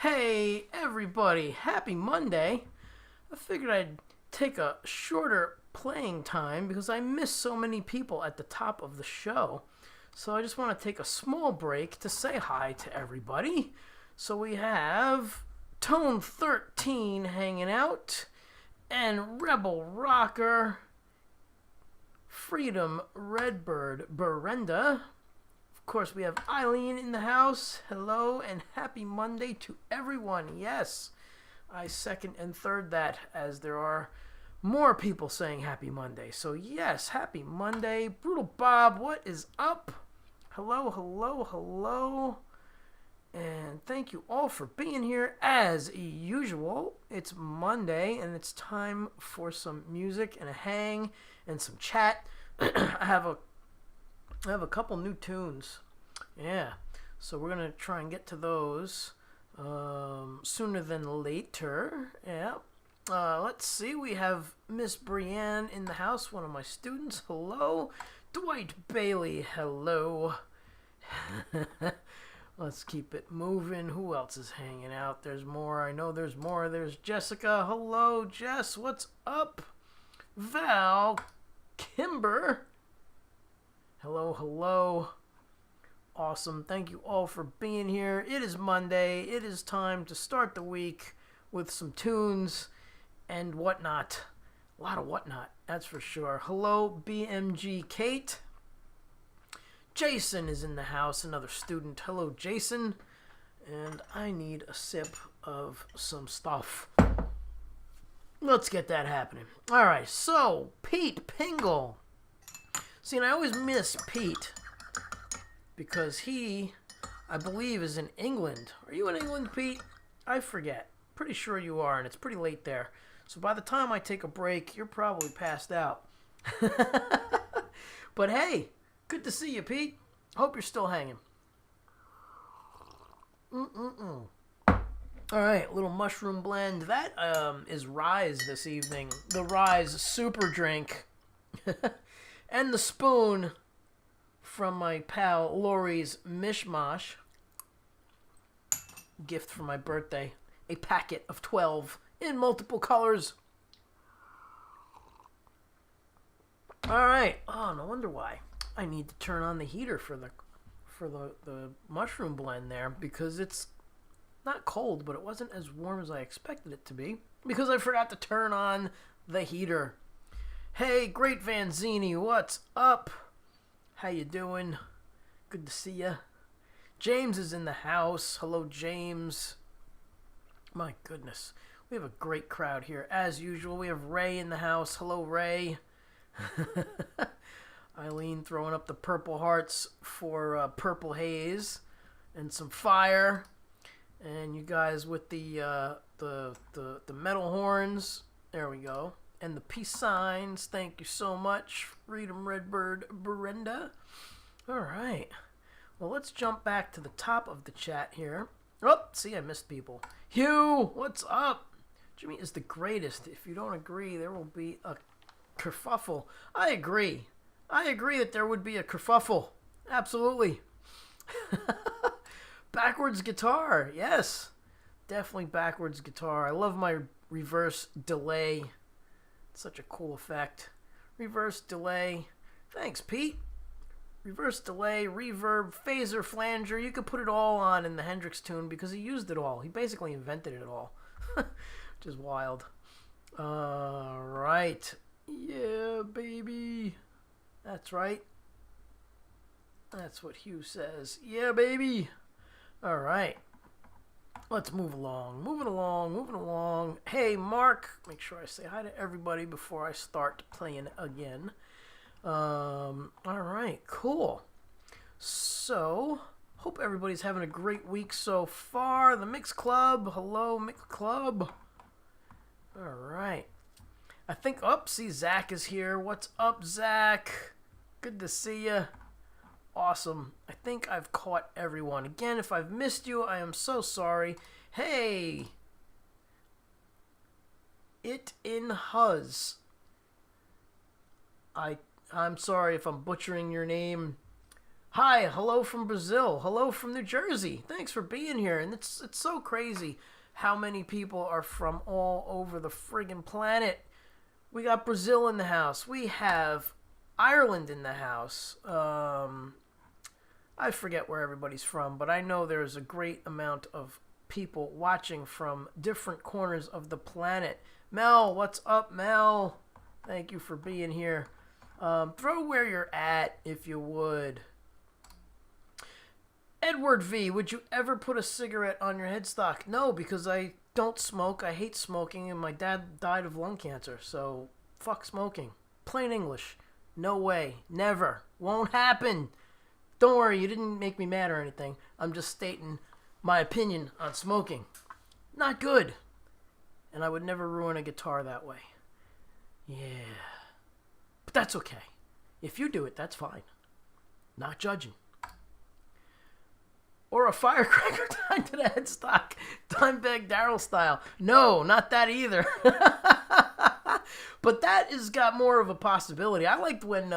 Hey, everybody, happy Monday. I figured I'd take a shorter playing time because I missed so many people at the top of the show. So I just want to take a small break to say hi to everybody. So we have Tone 13 hanging out, and Rebel Rocker, Freedom Redbird Berenda. Of course, we have Eileen in the house. Hello and happy Monday to everyone. Yes, I second and third that, as there are more people saying happy Monday. So yes, happy Monday. Brutal Bob, what is up? Hello, hello, hello. And thank you all for being here. As usual, it's Monday and it's time for some music and a hang and some chat. I have a couple new tunes. Yeah. So we're going to try and get to those sooner than later. Yeah. Let's see. We have Miss Brienne in the house, one of my students. Hello. Dwight Bailey. Hello. Let's keep it moving. Who else is hanging out? There's more. I know there's more. There's Jessica. Hello, Jess. What's up? Val. Kimber. Hello, hello. Awesome. Thank you all for being here. It is Monday. It is time to start the week with some tunes and whatnot. A lot of whatnot, that's for sure. Hello, BMG Kate. Jason is in the house, another student. Hello, Jason. And I need a sip of some stuff. Let's get that happening. All right, so Pete Pingle. See, and I always miss Pete because he, I believe, is in England. Are you in England, Pete? I forget. Pretty sure you are, and it's pretty late there. So by the time I take a break, you're probably passed out. But hey, good to see you, Pete. Hope you're still hanging. All right, little mushroom blend. That is Rise this evening. The Rise Super Drink. And the spoon from my pal Lori's Mishmash. Gift for my birthday. A packet of 12 in multiple colors. Alright. Oh, no wonder why. I need to turn on the heater for the mushroom blend there, because it's not cold, but it wasn't as warm as I expected it to be, because I forgot to turn on the heater. Hey, Great Vanzini, what's up? How you doing? Good to see ya. James is in the house. Hello, James. My goodness. We have a great crowd here. As usual, we have Ray in the house. Hello, Ray. Eileen throwing up the purple hearts for Purple Haze and some fire. And you guys with the metal horns. There we go. And the peace signs. Thank you so much, Freedom Redbird Berenda. All right. Well, let's jump back to the top of the chat here. Oh, see, I missed people. Hugh, what's up? Jimmy is the greatest. If you don't agree, there will be a kerfuffle. I agree. I agree that there would be a kerfuffle. Absolutely. Backwards guitar. Yes. Definitely backwards guitar. I love my reverse delay. Such a cool effect. Reverse delay. Thanks, Pete. Reverse delay, reverb, phaser, flanger. You could put it all on in the Hendrix tune because he used it all. He basically invented it all. Which is wild. Alright. Yeah, baby. That's right. That's what Hugh says. Yeah, baby. Alright. Let's move along. Moving along. Hey, Mark. Make sure I say hi to everybody before I start playing again. Alright, cool. So, hope everybody's having a great week so far. The Mix Club. Hello, Mix Club. Alright. I think, see, Zach is here. What's up, Zach? Good to see you. Awesome. I think I've caught everyone. Again, if I've missed you, I am so sorry. Hey! It in Huz. I'm sorry if I'm butchering your name. Hi, hello from Brazil. Hello from New Jersey. Thanks for being here. And it's so crazy how many people are from all over the friggin' planet. We got Brazil in the house. We have Ireland in the house. I forget where everybody's from, but I know there's a great amount of people watching from different corners of the planet. Mel, what's up, Mel? Thank you for being here. Throw where you're at, if you would. Edward V, would you ever put a cigarette on your headstock? No, because I don't smoke. I hate smoking, and my dad died of lung cancer, so fuck smoking. Plain English. No way. Never. Won't happen. Don't worry, you didn't make me mad or anything. I'm just stating my opinion on smoking. Not good. And I would never ruin a guitar that way. Yeah. But that's okay. If you do it, that's fine. Not judging. Or a firecracker tied to the headstock, Dimebag Darrell style. No, not that either. But that has got more of a possibility. I liked when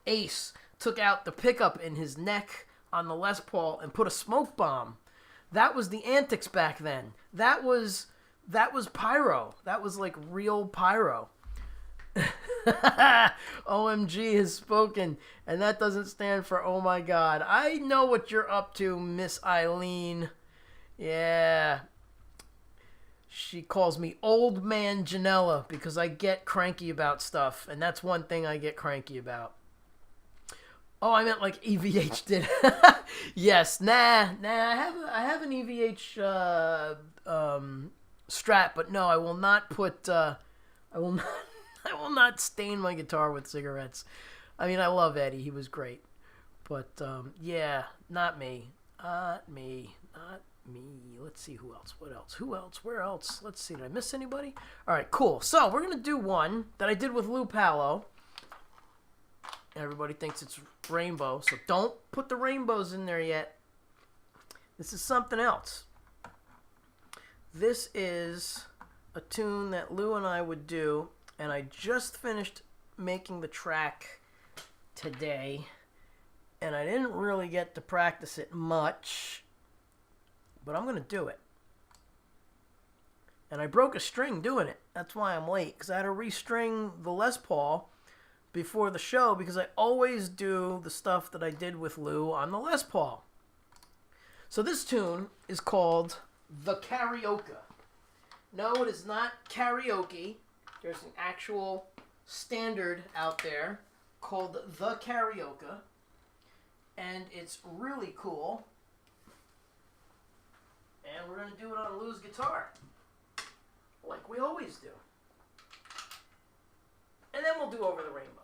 Ace took out the pickup in his neck on the Les Paul and put a smoke bomb. That was the antics back then. That was pyro. That was like real pyro. OMG has spoken, and that doesn't stand for oh my god. I know what you're up to, Miss Eileen. Yeah. She calls me Old Man Janella because I get cranky about stuff, and that's one thing I get cranky about. Oh, I meant like EVH did. Yes, nah. I have an EVH strap, but no, I will not put. I will not stain my guitar with cigarettes. I mean, I love Eddie. He was great. But, yeah, not me. Not me. Let's see who else. What else? Who else? Where else? Let's see. Did I miss anybody? All right, cool. So, we're going to do one that I did with Lou Palo. Everybody thinks it's rainbow, so don't put the rainbows in there yet. This is something else. This is a tune that Lou and I would do. And I just finished making the track today, and I didn't really get to practice it much, but I'm going to do it. And I broke a string doing it. That's why I'm late, because I had to restring the Les Paul before the show, because I always do the stuff that I did with Lou on the Les Paul. So this tune is called The Carioca. No, it is not karaoke. There's an actual standard out there called The Carioca, and it's really cool. And we're going to do it on Lou's guitar, like we always do. And then we'll do Over the Rainbow.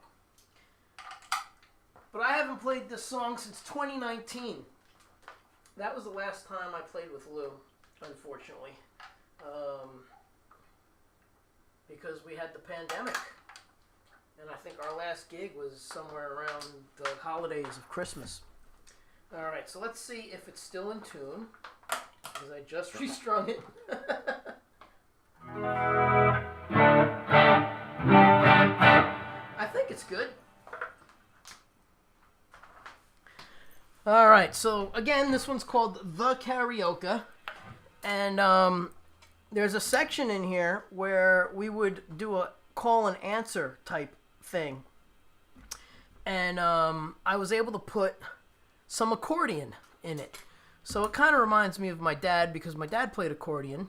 But I haven't played this song since 2019. That was the last time I played with Lou, unfortunately. Because we had the pandemic. And I think our last gig was somewhere around the holidays of Christmas. Alright, so let's see if it's still in tune. Because I just restrung it. I think it's good. Alright, so again, this one's called The Carioca. And there's a section in here where we would do a call and answer type thing. And I was able to put some accordion in it. So it kind of reminds me of my dad, because my dad played accordion.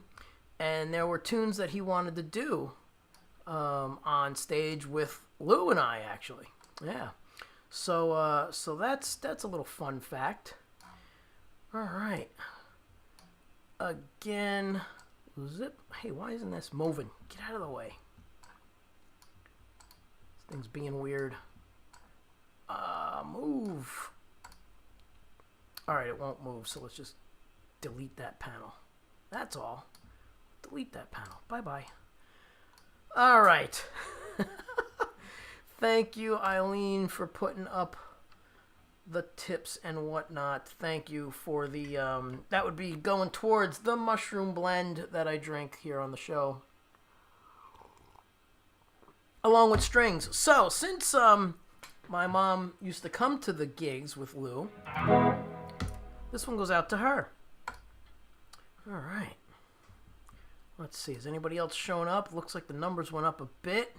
And there were tunes that he wanted to do on stage with Lou and I, actually. Yeah. So that's a little fun fact. All right. Again... Zip. Hey, why isn't this moving? Get out of the way. This thing's being weird. Move. Alright, it won't move, so let's just delete that panel. That's all. Delete that panel. Bye-bye. Alright. Thank you, Eileen, for putting up the tips and whatnot. Thank you for the that would be going towards the mushroom blend that I drink here on the show, along with strings. So since My mom used to come to the gigs with Lou. This one goes out to her. All right. Let's see. Has anybody else shown up? Looks like the numbers went up a bit.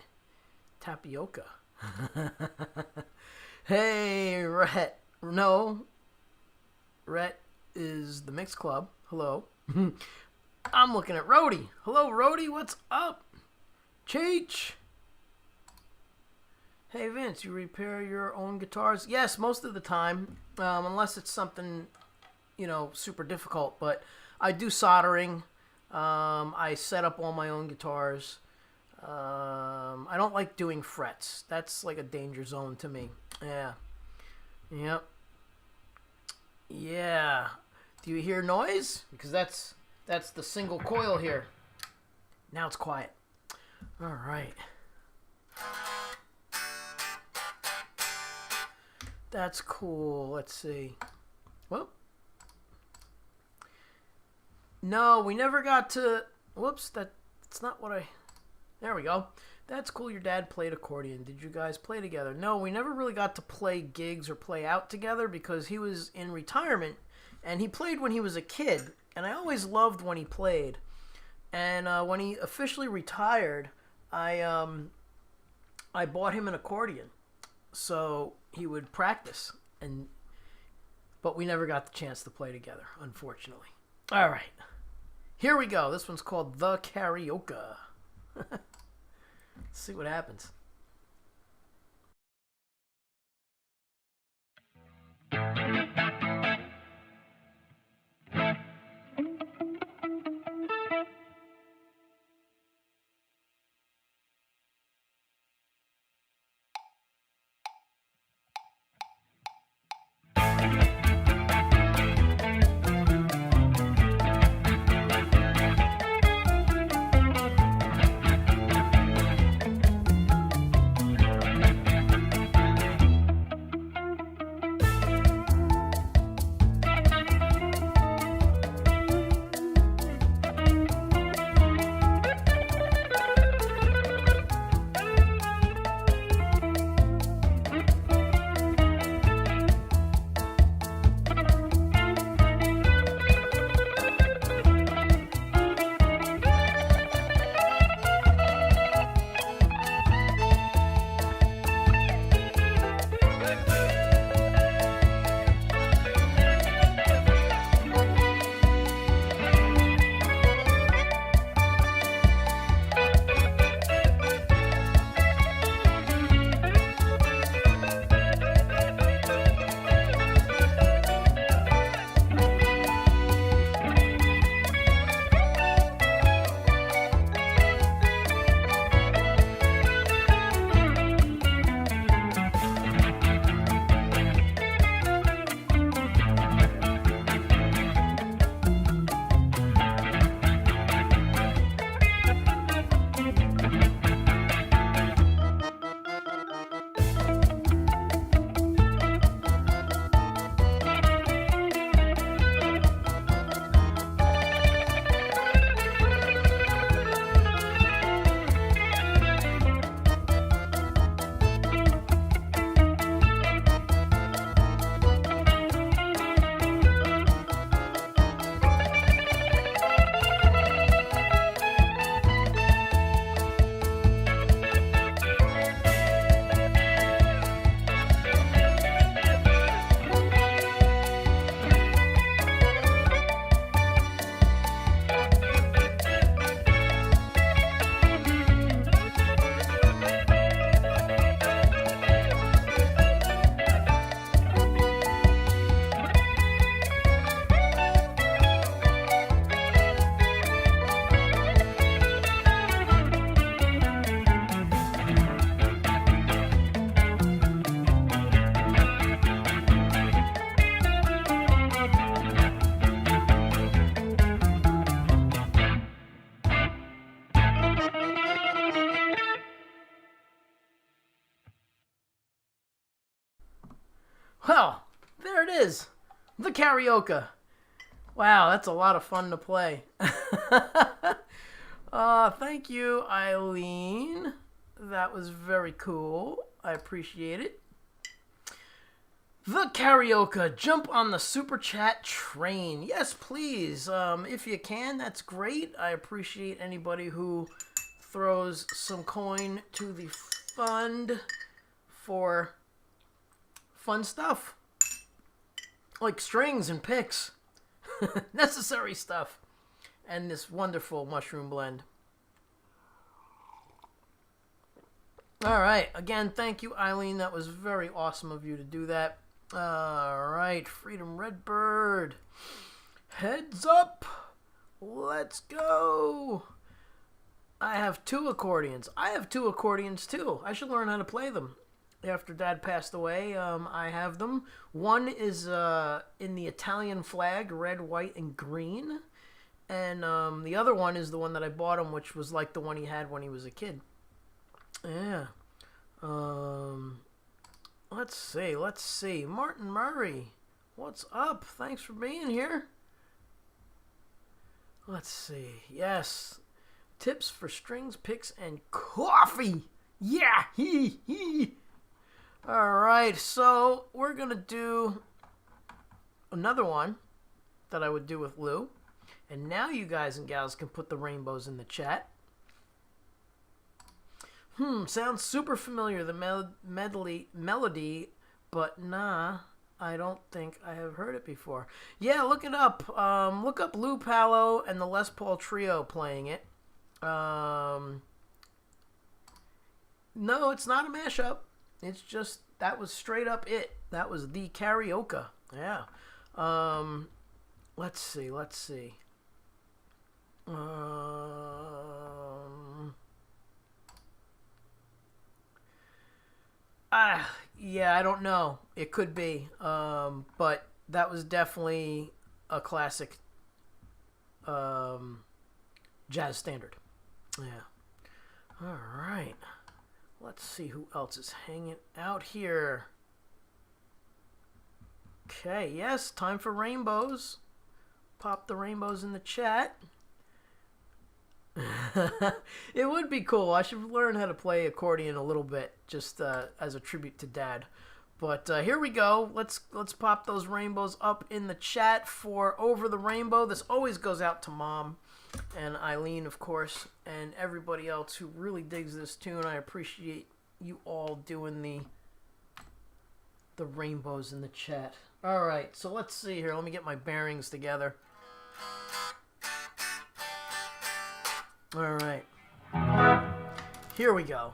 Tapioca. Hey, Rhett. No. Rhett is the Mix Club. Hello. I'm looking at Rhodey. Hello, Rhodey. What's up? Cheech. Hey, Vince, you repair your own guitars? Yes, most of the time, unless it's something, super difficult. But I do soldering. I set up all my own guitars. I don't like doing frets. That's like a danger zone to me. Yeah. Yep. Yeah. Do you hear noise? Because that's the single coil here. Now it's quiet. All right. That's cool. Let's see. Well. No, we never got to... Whoops, that's not what I... There we go. That's cool your dad played accordion. Did you guys play together? No, we never really got to play gigs or play out together because he was in retirement and he played when he was a kid. And I always loved when he played. And when he officially retired, I bought him an accordion. So he would practice. But we never got the chance to play together, unfortunately. All right. Here we go. This one's called The Carioca. Let's see what happens. Well, there it is. The Carioca. Wow, that's a lot of fun to play. Thank you, Eileen. That was very cool. I appreciate it. The Carioca, jump on the super chat train. Yes, please. If you can, that's great. I appreciate anybody who throws some coin to the fund for fun stuff. Like strings and picks. Necessary stuff. And this wonderful mushroom blend. Alright, again, thank you, Eileen. That was very awesome of you to do that. Alright, Freedom Redbird. Heads up. Let's go. I have 2 accordions. I have 2 accordions too. I should learn how to play them. After Dad passed away, I have them. One is in the Italian flag, red, white, and green. And the other one is the one that I bought him, which was like the one he had when he was a kid. Yeah. Let's see. Martin Murray, what's up? Thanks for being here. Let's see. Yes. Tips for strings, picks, and coffee. Yeah. All right. So we're going to do another one that I would do with Lou. And now you guys and gals can put the rainbows in the chat. Sounds super familiar, the melody, but nah, I don't think I have heard it before. Yeah, look it up. Look up Lou Palo and the Les Paul Trio playing it. No, it's not a mashup. It's just, that was straight up it. That was the Carioca. Yeah. Let's see. Yeah, I don't know. It could be. But that was definitely a classic jazz standard. Yeah. All right. Let's see who else is hanging out here. Okay, yes, time for rainbows. Pop the rainbows in the chat. It would be cool. I should learn how to play accordion a little bit, just as a tribute to Dad. But here we go. Let's pop those rainbows up in the chat for Over the Rainbow. This always goes out to Mom and Eileen, of course, and everybody else who really digs this tune. I appreciate you all doing the rainbows in the chat. All right, so let's see here. Let me get my bearings together. All right. Here we go.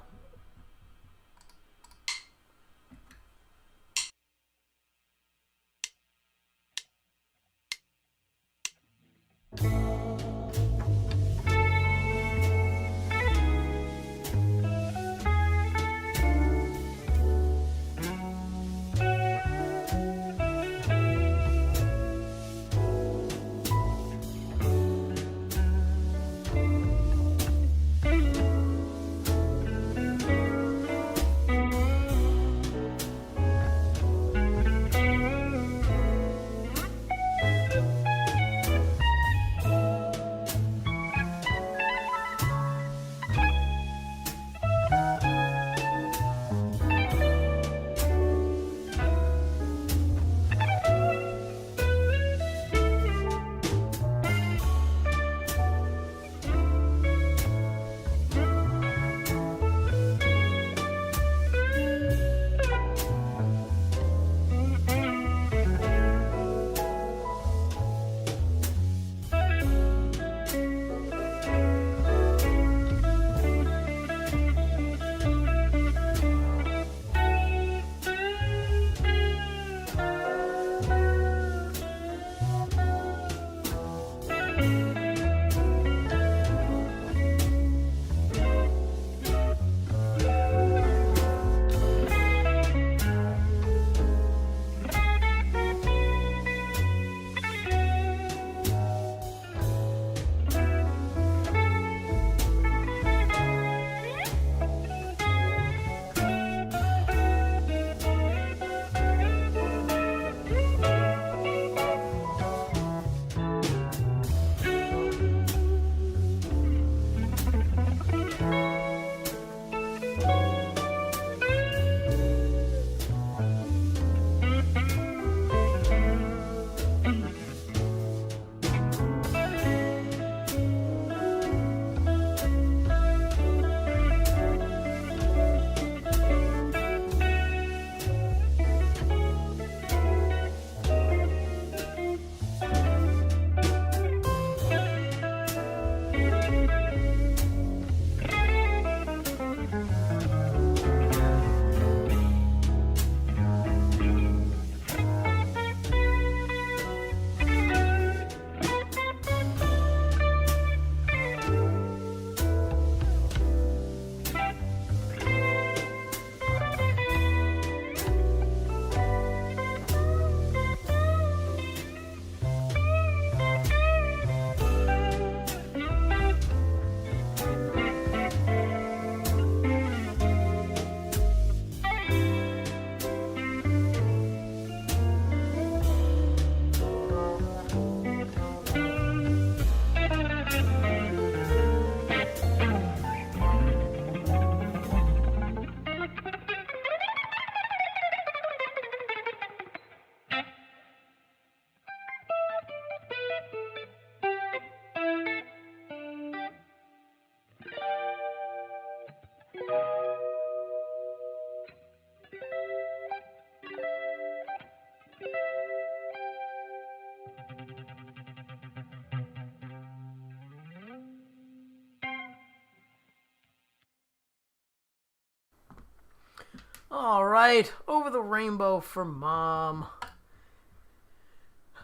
All right, over the rainbow for Mom.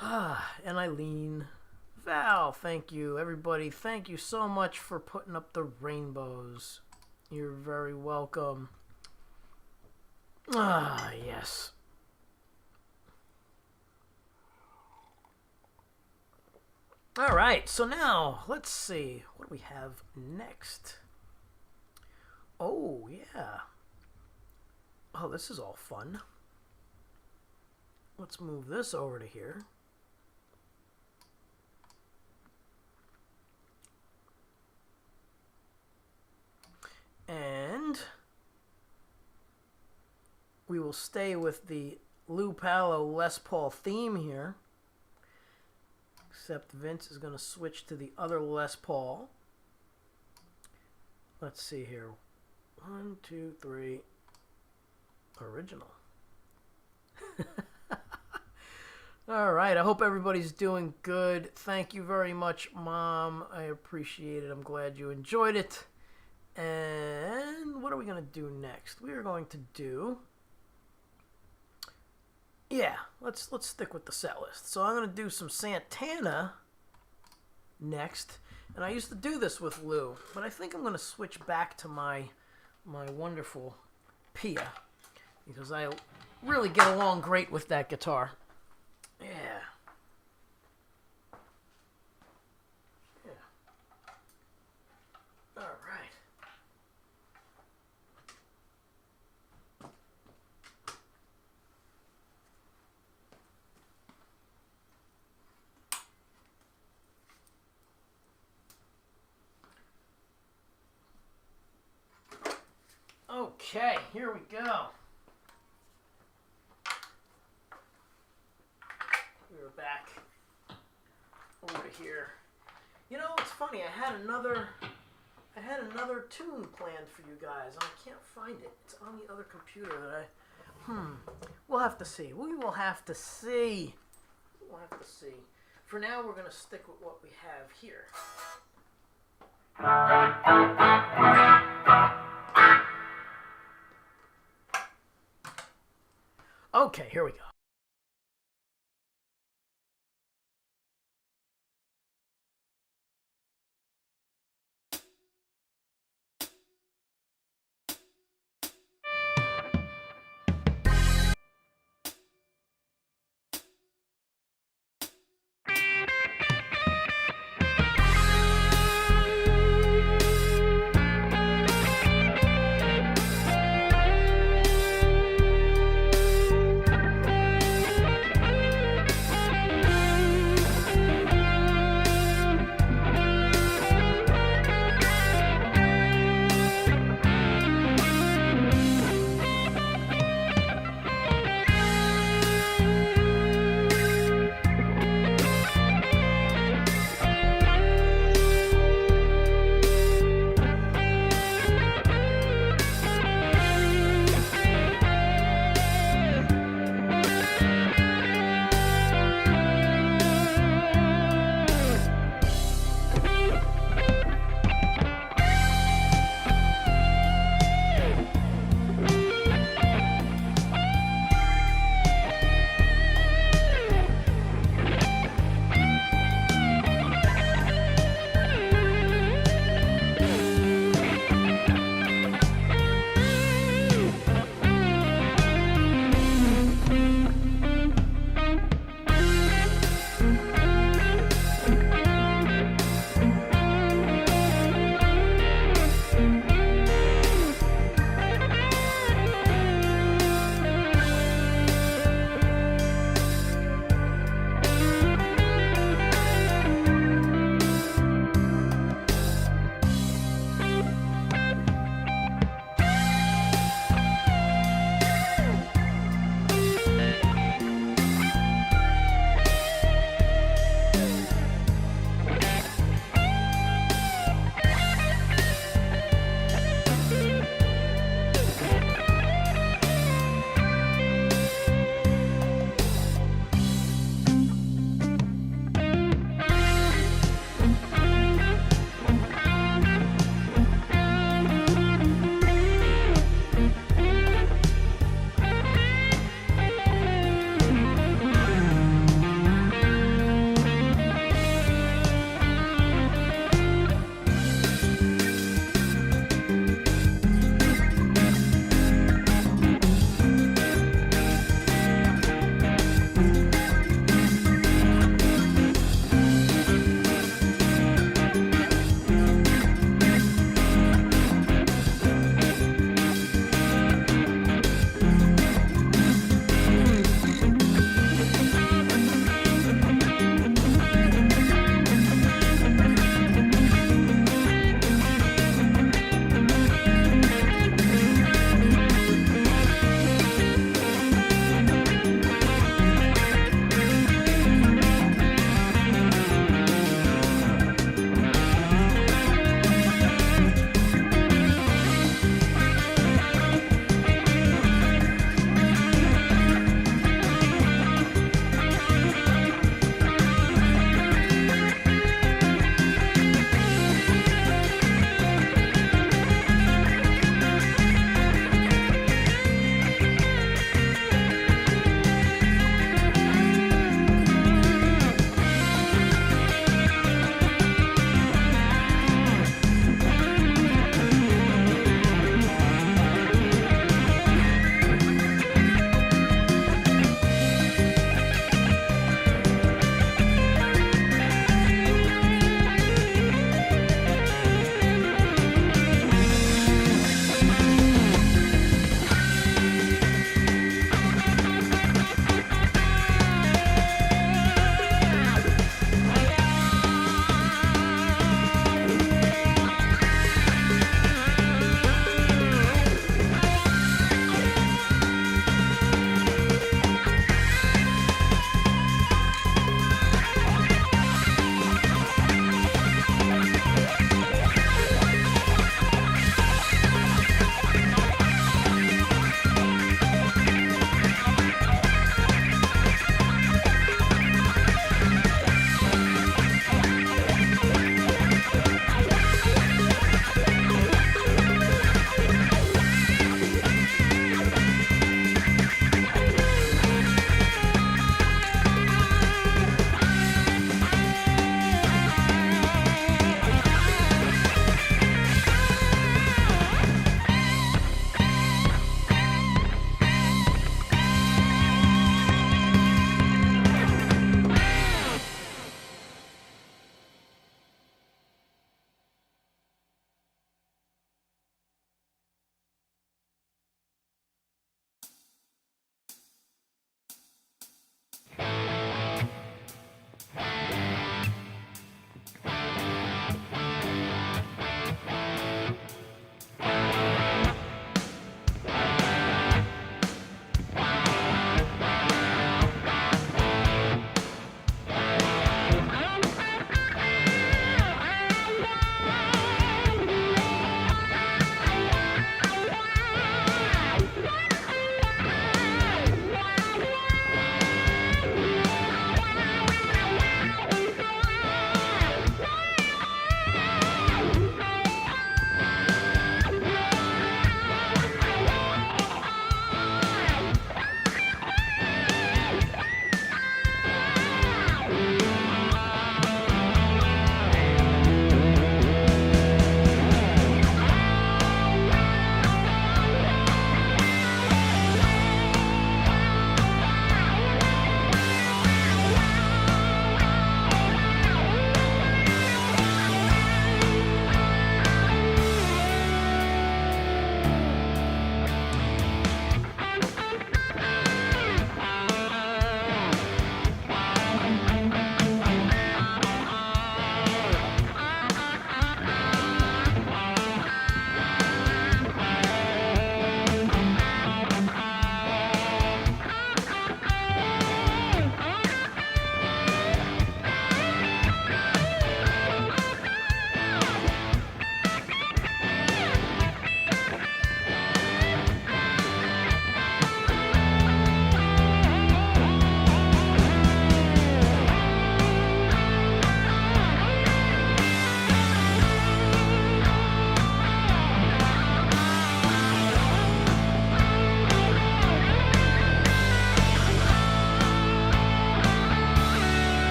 And Eileen. Val, thank you. Everybody, thank you so much for putting up the rainbows. You're very welcome. Yes. All right, so now let's see. What do we have next? Oh, yeah. Oh, this is all fun. Let's move this over to here. And we will stay with the Lou Palo Les Paul theme here. Except Vince is going to switch to the other Les Paul. Let's see here. 1, 2, 3. Original. All right. I hope everybody's doing good. Thank you very much, Mom. I appreciate it. I'm glad you enjoyed it. And what are we going to do next? We are going to do... Yeah, let's stick with the set list. So I'm going to do some Santana next. And I used to do this with Lou, but I think I'm going to switch back to my wonderful Pia, because I really get along great with that guitar. Yeah. All right. Okay, here we go. We're back over here. You know, it's funny. I had another tune planned for you guys, and I can't find it. It's on the other computer that We'll have to see. We will have to see. We'll have to see. For now, we're going to stick with what we have here. Okay, here we go.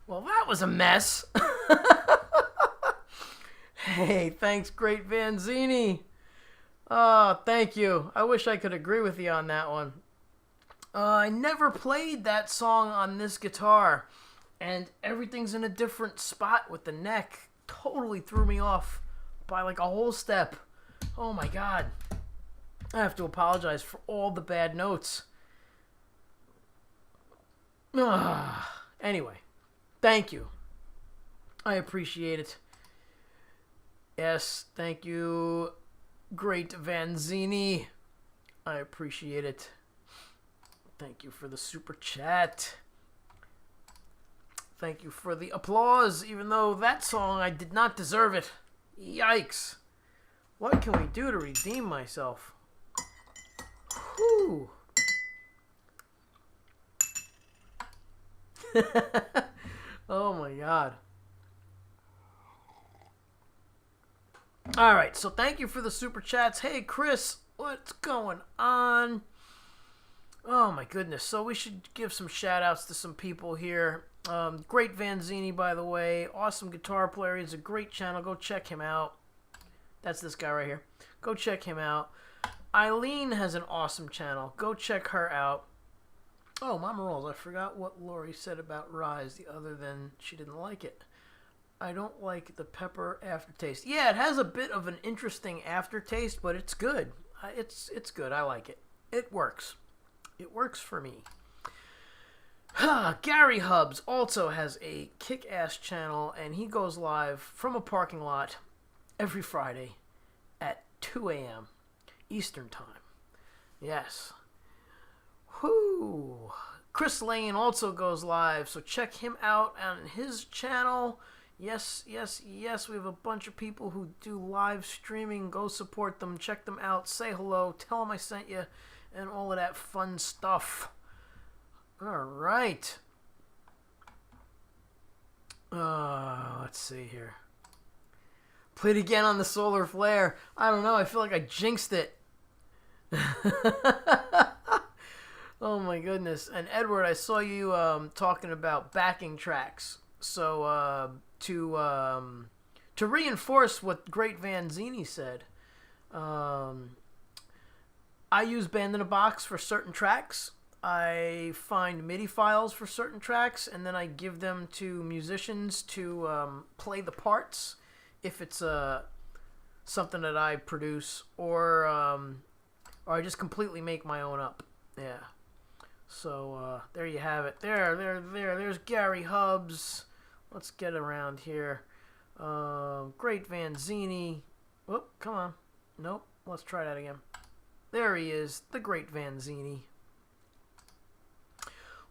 Well, that was a mess. Hey, thanks, Great Vanzini. Oh, thank you. I wish I could agree with you on that one. I never played that song on this guitar, and everything's in a different spot with the neck. Totally threw me off by like a whole step. Oh my god. I have to apologize for all the bad notes. Anyway, thank you. I appreciate it. Yes, thank you, Great Vanzini. I appreciate it. Thank you for the super chat. Thank you for the applause, even though that song, I did not deserve it. Yikes. What can we do to redeem myself? Whew. Oh my god. Alright, so thank you for the super chats. Hey Chris, what's going on? Oh my goodness. So we should give some shout outs to some people here. Great Vanzini, by the way. Awesome guitar player. He has a great channel. Go check him out. That's this guy right here. Go check him out. Eileen has an awesome channel. Go check her out. Oh, Mama Rolls. I forgot what Lori said about Rise, other than she didn't like it. I don't like the pepper aftertaste. Yeah, it has a bit of an interesting aftertaste, but it's good. It's good. I like it. It works. It works for me. Gary Hubbs also has a kick-ass channel, and he goes live from a parking lot every Friday at 2 a.m. Eastern Time. Yes. Whoo! Chris Lane also goes live, so check him out on his channel. Yes, yes, yes, we have a bunch of people who do live streaming. Go support them, check them out, say hello, tell them I sent you, and all of that fun stuff. All right. Let's see here. Played again on the Solar Flare. I don't know, I feel like I jinxed it. Oh my goodness. And Edward, I saw you talking about backing tracks. So to reinforce what Great Vanzini said, I use Band in a Box for certain tracks. I find MIDI files for certain tracks, and then I give them to musicians to play the parts if it's something that I produce, or I just completely make my own up. Yeah. So there you have it. There's Gary Hubbs. Let's get around here. Great Vanzini. Whoop, come on. Nope. Let's try that again. There he is, the Great Vanzini.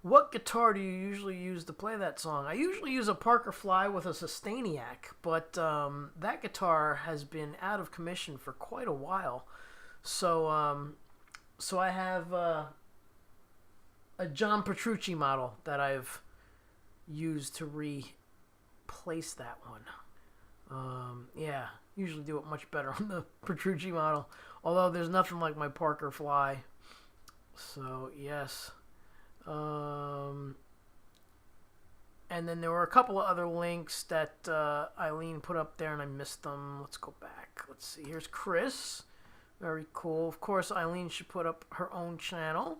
What guitar do you usually use to play that song? I usually use a Parker Fly with a Sustainiac, but that guitar has been out of commission for quite a while. So I have a John Petrucci model that I've used to replace that one. Yeah, usually do it much better on the Petrucci model, although there's nothing like my Parker Fly. So, yes. And then there were a couple of other links that Eileen put up there, and I missed them. Let's go back. Let's see. Here's Chris. Very cool. Of course, Eileen should put up her own channel.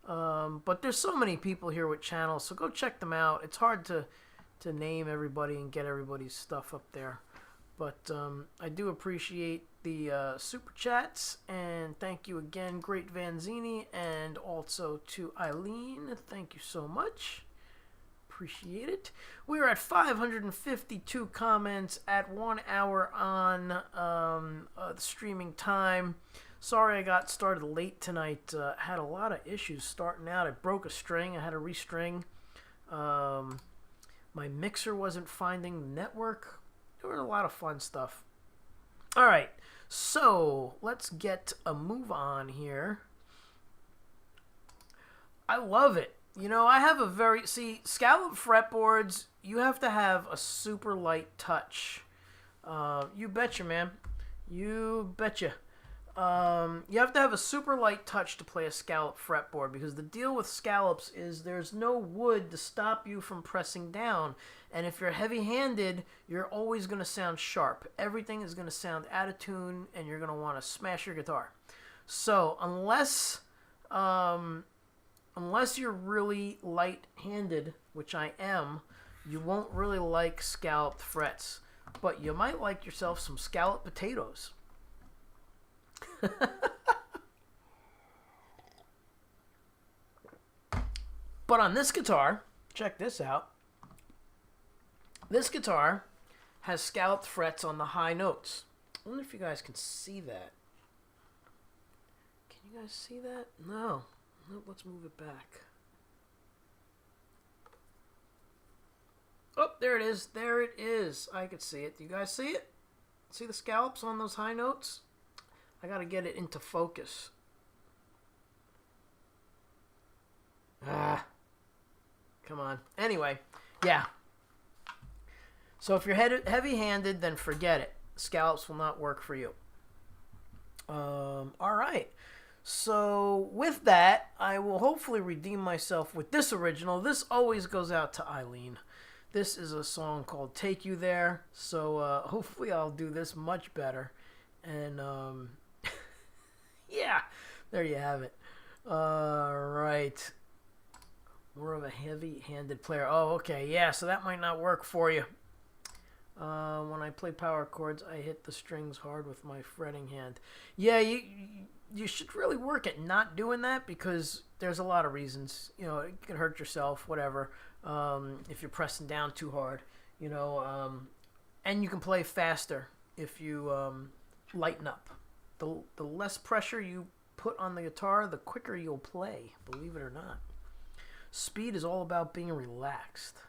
But there's so many people here with channels, so go check them out. It's hard to name everybody and get everybody's stuff up there. But I do appreciate the super chats, and thank you again, Great Vanzini, and also to Eileen. Thank you so much. Appreciate it. We are at 552 comments at 1 hour on the streaming time. Sorry I got started late tonight. Had a lot of issues starting out. I broke a string. I had to restring. My mixer wasn't finding the network. There was a lot of fun stuff. All right, so let's get a move on here. I love it. You know, I have a scallop fretboards, you have to have a super light touch. You betcha, man. You betcha. You have to have a super light touch to play a scallop fretboard, because the deal with scallops is there's no wood to stop you from pressing down. And if you're heavy-handed, you're always going to sound sharp. Everything is going to sound out of tune, and you're going to want to smash your guitar. So unless you're really light-handed, which I am, you won't really like scalloped frets. But you might like yourself some scalloped potatoes. But on this guitar, check this out. This guitar has scalloped frets on the high notes. I wonder if you guys can see that. Can you guys see that? No. Nope, let's move it back. Oh, there it is. There it is. I could see it. Do you guys see it? See the scallops on those high notes? I gotta get it into focus. Come on. Anyway, yeah. So if you're heavy-handed, then forget it. Scallops will not work for you. All right. So with that, I will hopefully redeem myself with this original. This always goes out to Eileen. This is a song called Take You There. So hopefully I'll do this much better. And yeah, there you have it. All right. More of a heavy-handed player. Oh, okay. Yeah, so that might not work for you. When I play power chords, I hit the strings hard with my fretting hand. Yeah, you should really work at not doing that, because there's a lot of reasons. You know, you can hurt yourself, whatever, if you're pressing down too hard. You know, and you can play faster if you lighten up. The less pressure you put on the guitar, the quicker you'll play, believe it or not. Speed is all about being relaxed.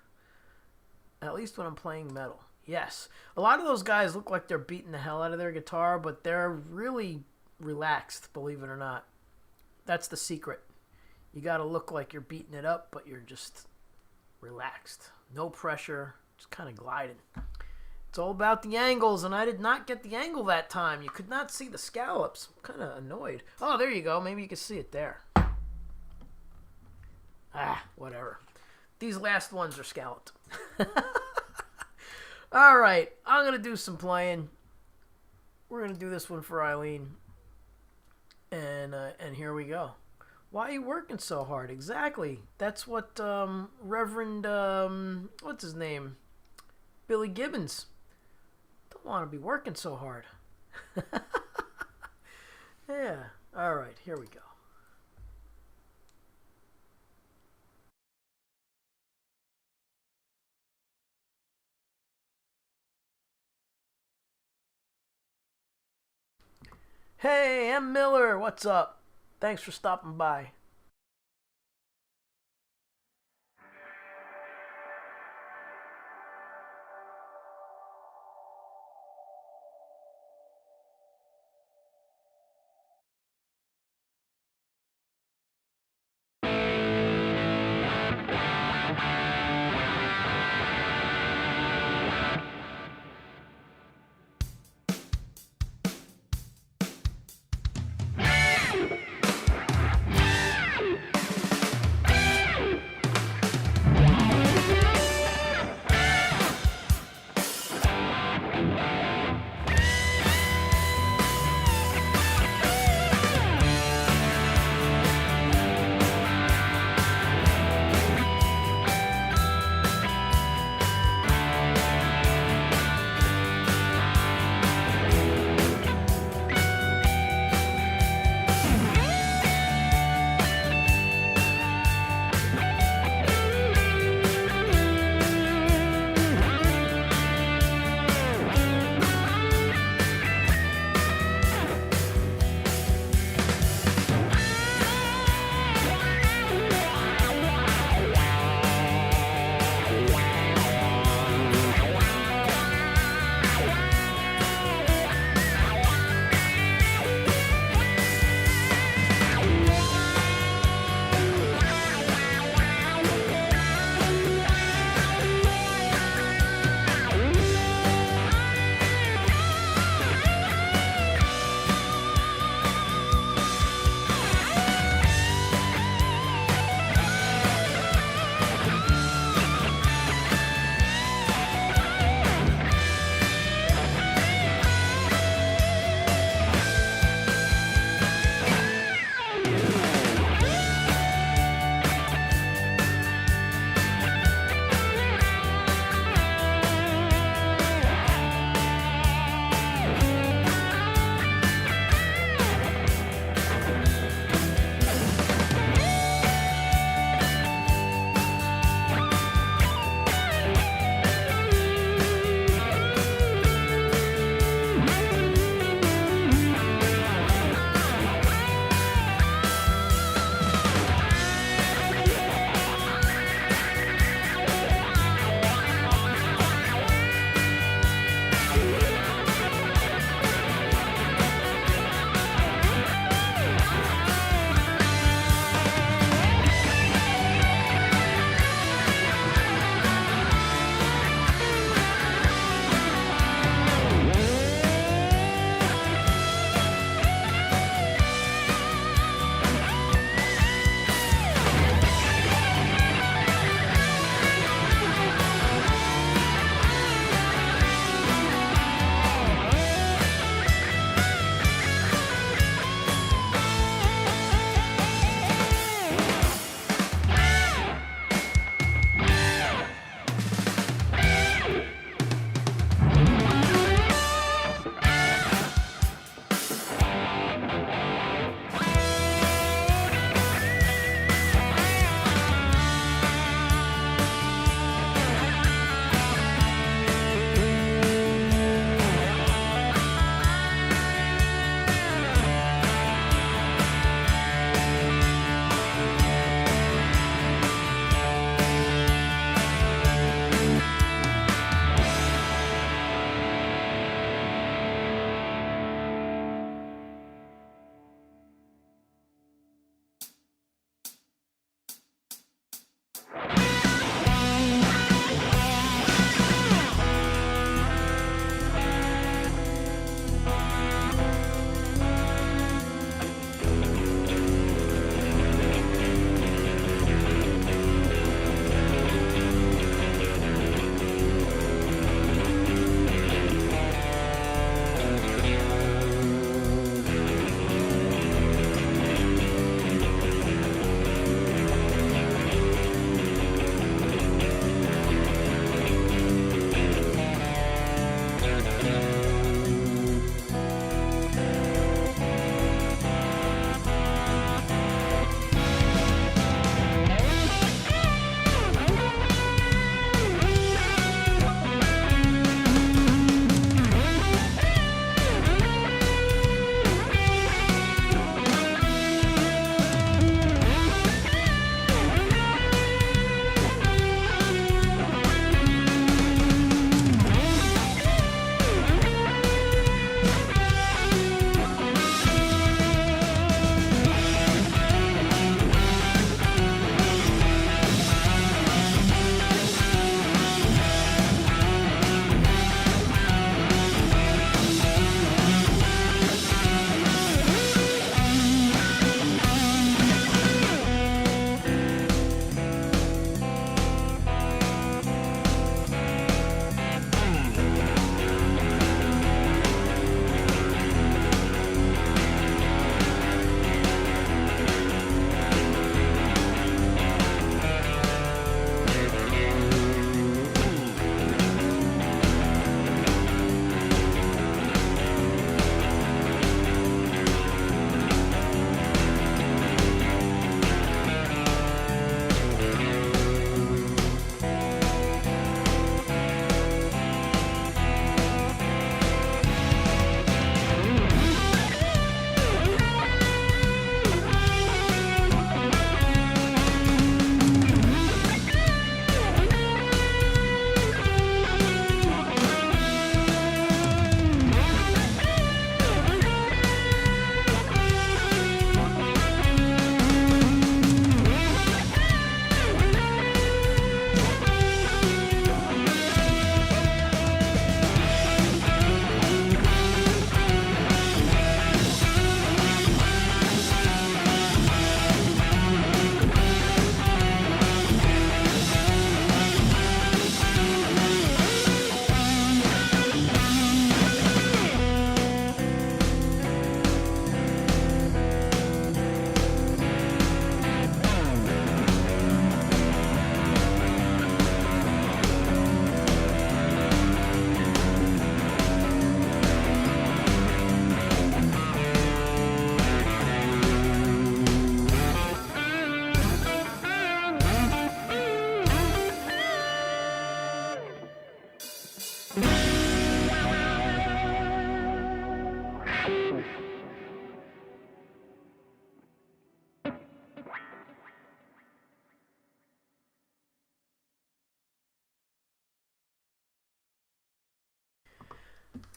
At least when I'm playing metal. Yes. A lot of those guys look like they're beating the hell out of their guitar, but they're really relaxed, believe it or not. That's the secret. You got to look like you're beating it up, but you're just relaxed. No pressure, just kind of gliding. It's all about the angles, and I did not get the angle that time. You could not see the scallops. I'm kind of annoyed. Oh, there you go. Maybe you can see it there. Whatever. These last ones are scalloped. All right, I'm going to do some playing. We're going to do this one for Eileen. And here we go. Why are you working so hard? Exactly. That's what Reverend, what's his name? Billy Gibbons. Don't want to be working so hard. Yeah. All right, here we go. Hey, M. Miller, what's up? Thanks for stopping by.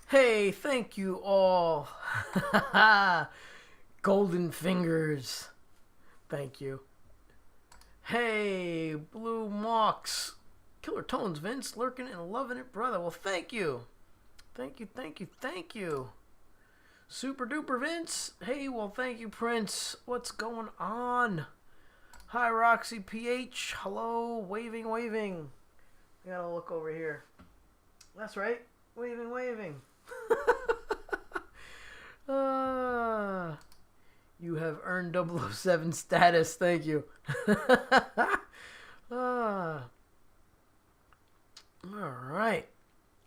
Hey, thank you all. Golden fingers. Thank you. Hey, Blue Mox. Killer Tones, Vince. Lurking and loving it, brother. Well, thank you. Thank you, thank you, thank you. Super duper Vince. Hey, well, thank you, Prince. What's going on? Hi, Roxy PH. Hello. Waving, waving. I gotta look over here. That's right. Waving, waving. You have earned 007 status. Thank you. All right.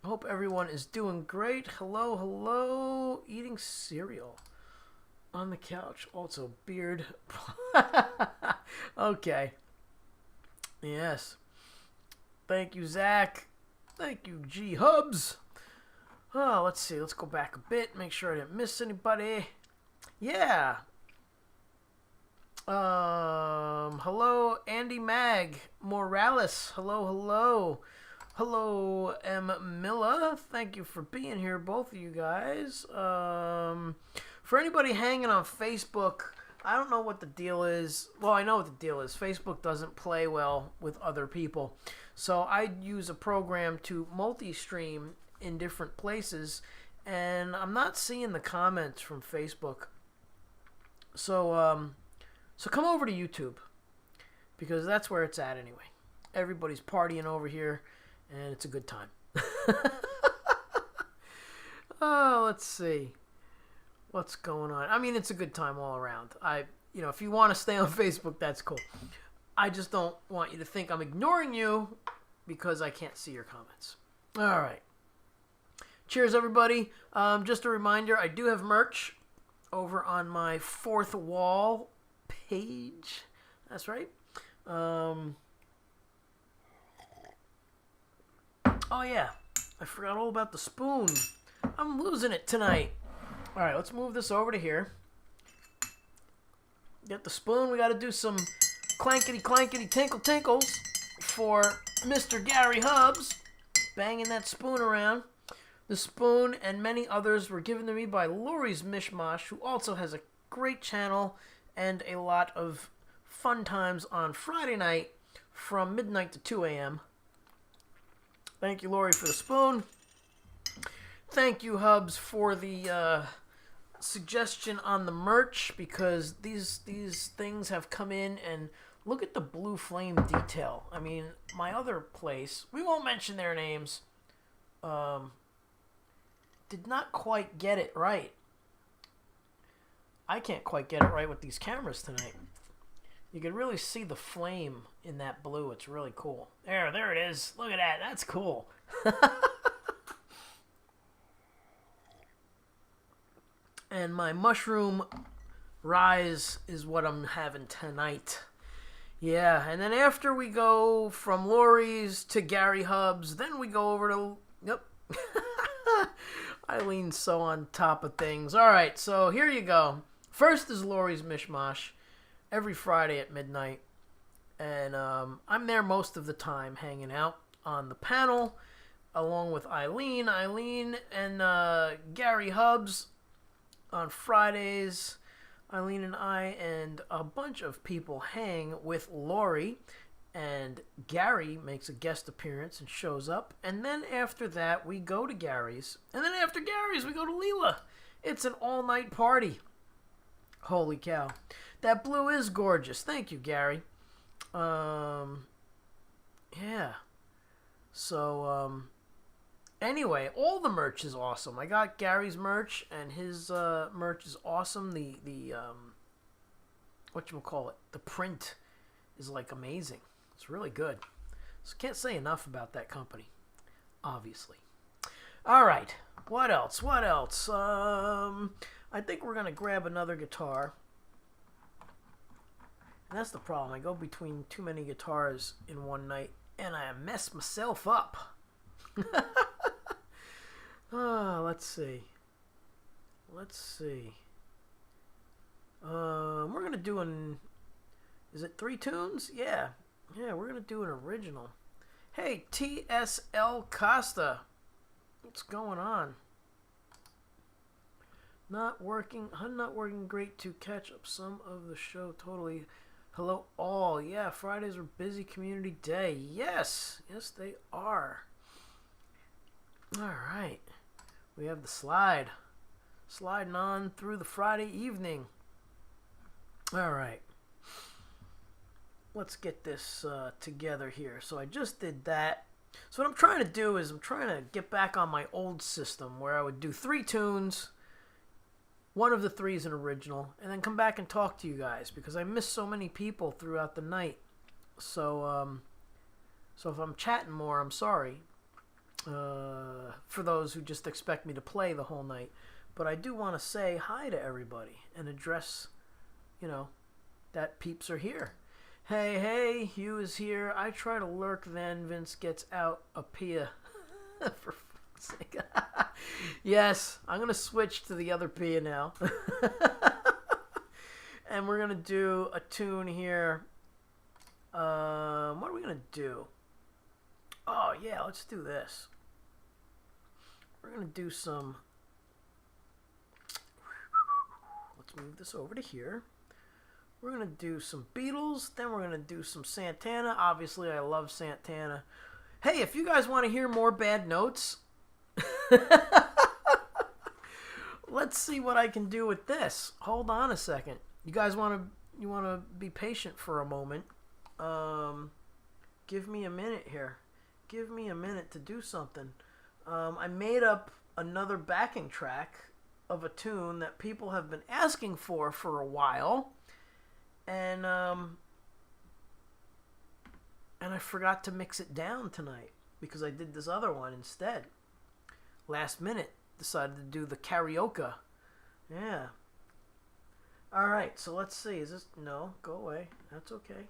Hope everyone is doing great. Hello, hello. Eating cereal on the couch. Also, beard. Okay. Yes. Thank you, Zach. Thank you, G Hubs. Oh, let's see. Let's go back a bit. Make sure I didn't miss anybody. Yeah. Hello, Andy Mag Morales. Hello, hello. Hello, M. Milla. Thank you for being here, both of you guys. For anybody hanging on Facebook, I don't know what the deal is. Well, I know what the deal is. Facebook doesn't play well with other people. So I use a program to multi-stream in different places, and I'm not seeing the comments from Facebook. So come over to YouTube, because that's where it's at anyway. Everybody's partying over here, and it's a good time. Oh, let's see. What's going on? I mean, it's a good time all around. If you want to stay on Facebook, that's cool. I just don't want you to think I'm ignoring you because I can't see your comments. All right. Cheers, everybody. Just a reminder, I do have merch over on my Fourth Wall page. That's right. Oh, yeah. I forgot all about the spoon. I'm losing it tonight. All right, let's move this over to here. Get the spoon. We got to do some clankety tinkle tinkles for Mr. Gary Hubs. Banging that spoon around. The spoon and many others were given to me by Lori's Mishmash, who also has a great channel and a lot of fun times on Friday night from midnight to 2 a.m. Thank you, Lori, for the spoon. Thank you, Hubs, for the suggestion on the merch, because these things have come in, and look at the blue flame detail. I mean, my other place, we won't mention their names, did not quite get it right. I can't quite get it right with these cameras tonight. You can really see the flame in that blue. It's really cool. There it is. Look at that. That's cool. And my mushroom rise is what I'm having tonight. Yeah, and then after we go from Lori's to Gary Hubs, then we go over to... Yep. Eileen's so on top of things. All right, so here you go. First is Lori's Mishmash every Friday at midnight. And I'm there most of the time hanging out on the panel along with Eileen. Eileen and Gary Hubs on Fridays. Eileen and I and a bunch of people hang with Lori. And Gary makes a guest appearance and shows up. And then after that, we go to Gary's. And then after Gary's, we go to Leela. It's an all-night party. Holy cow. That blue is gorgeous. Thank you, Gary. Yeah. So, anyway, all the merch is awesome. I got Gary's merch, and his merch is awesome. The whatchamacallit, the print is, like, amazing. It's really good. So can't say enough about that company, obviously. All right. What else? I think we're going to grab another guitar. And that's the problem. I go between too many guitars in one night, and I mess myself up. Let's see. We're going to do is it 3 tunes? Yeah, we're going to do an original. Hey, TSL Costa. What's going on? Not working great to catch up some of the show totally. Hello all. Yeah, Fridays are busy community day. Yes, they are. All right, we have the sliding on through the Friday evening. All right, let's get this together here. So I just did that. So what I'm trying to do is I'm trying to get back on my old system where I would do 3 tunes. One of the 3 is an original, and then come back and talk to you guys because I miss so many people throughout the night. So, so if I'm chatting more, I'm sorry for those who just expect me to play the whole night. But I do want to say hi to everybody and address, that peeps are here. Hey, Hugh is here. I try to lurk, then Vince gets out a pia. For fuck's sake. Yes, I'm going to switch to the other pia now. And we're going to do a tune here. What are we going to do? Oh, yeah, let's do this. We're going to do some... Let's move this over to here. We're going to do some Beatles. Then we're going to do some Santana. Obviously, I love Santana. Hey, if you guys want to hear more bad notes... Let's see what I can do with this. Hold on a second. You guys want to be patient for a moment. Give me a minute here. Give me a minute to do something. I made up another backing track of a tune that people have been asking for a while. And I forgot to mix it down tonight because I did this other one instead. Last minute, decided to do the Carioca. Yeah. All right, so let's see. Is this... No, go away. That's okay.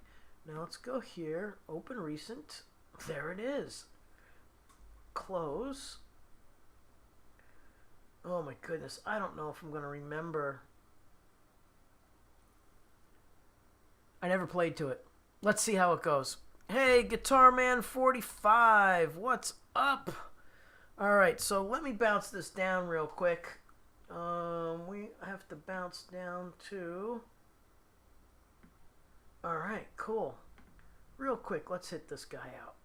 Now let's go here. Open recent. There it is. Close. Oh my goodness. I don't know if I'm going to remember. I never played to it. Let's see how it goes. Hey, Guitar Man 45. What's up? All right, so let me bounce this down real quick. We have to bounce down to... All right, cool. Real quick, let's hit this guy out.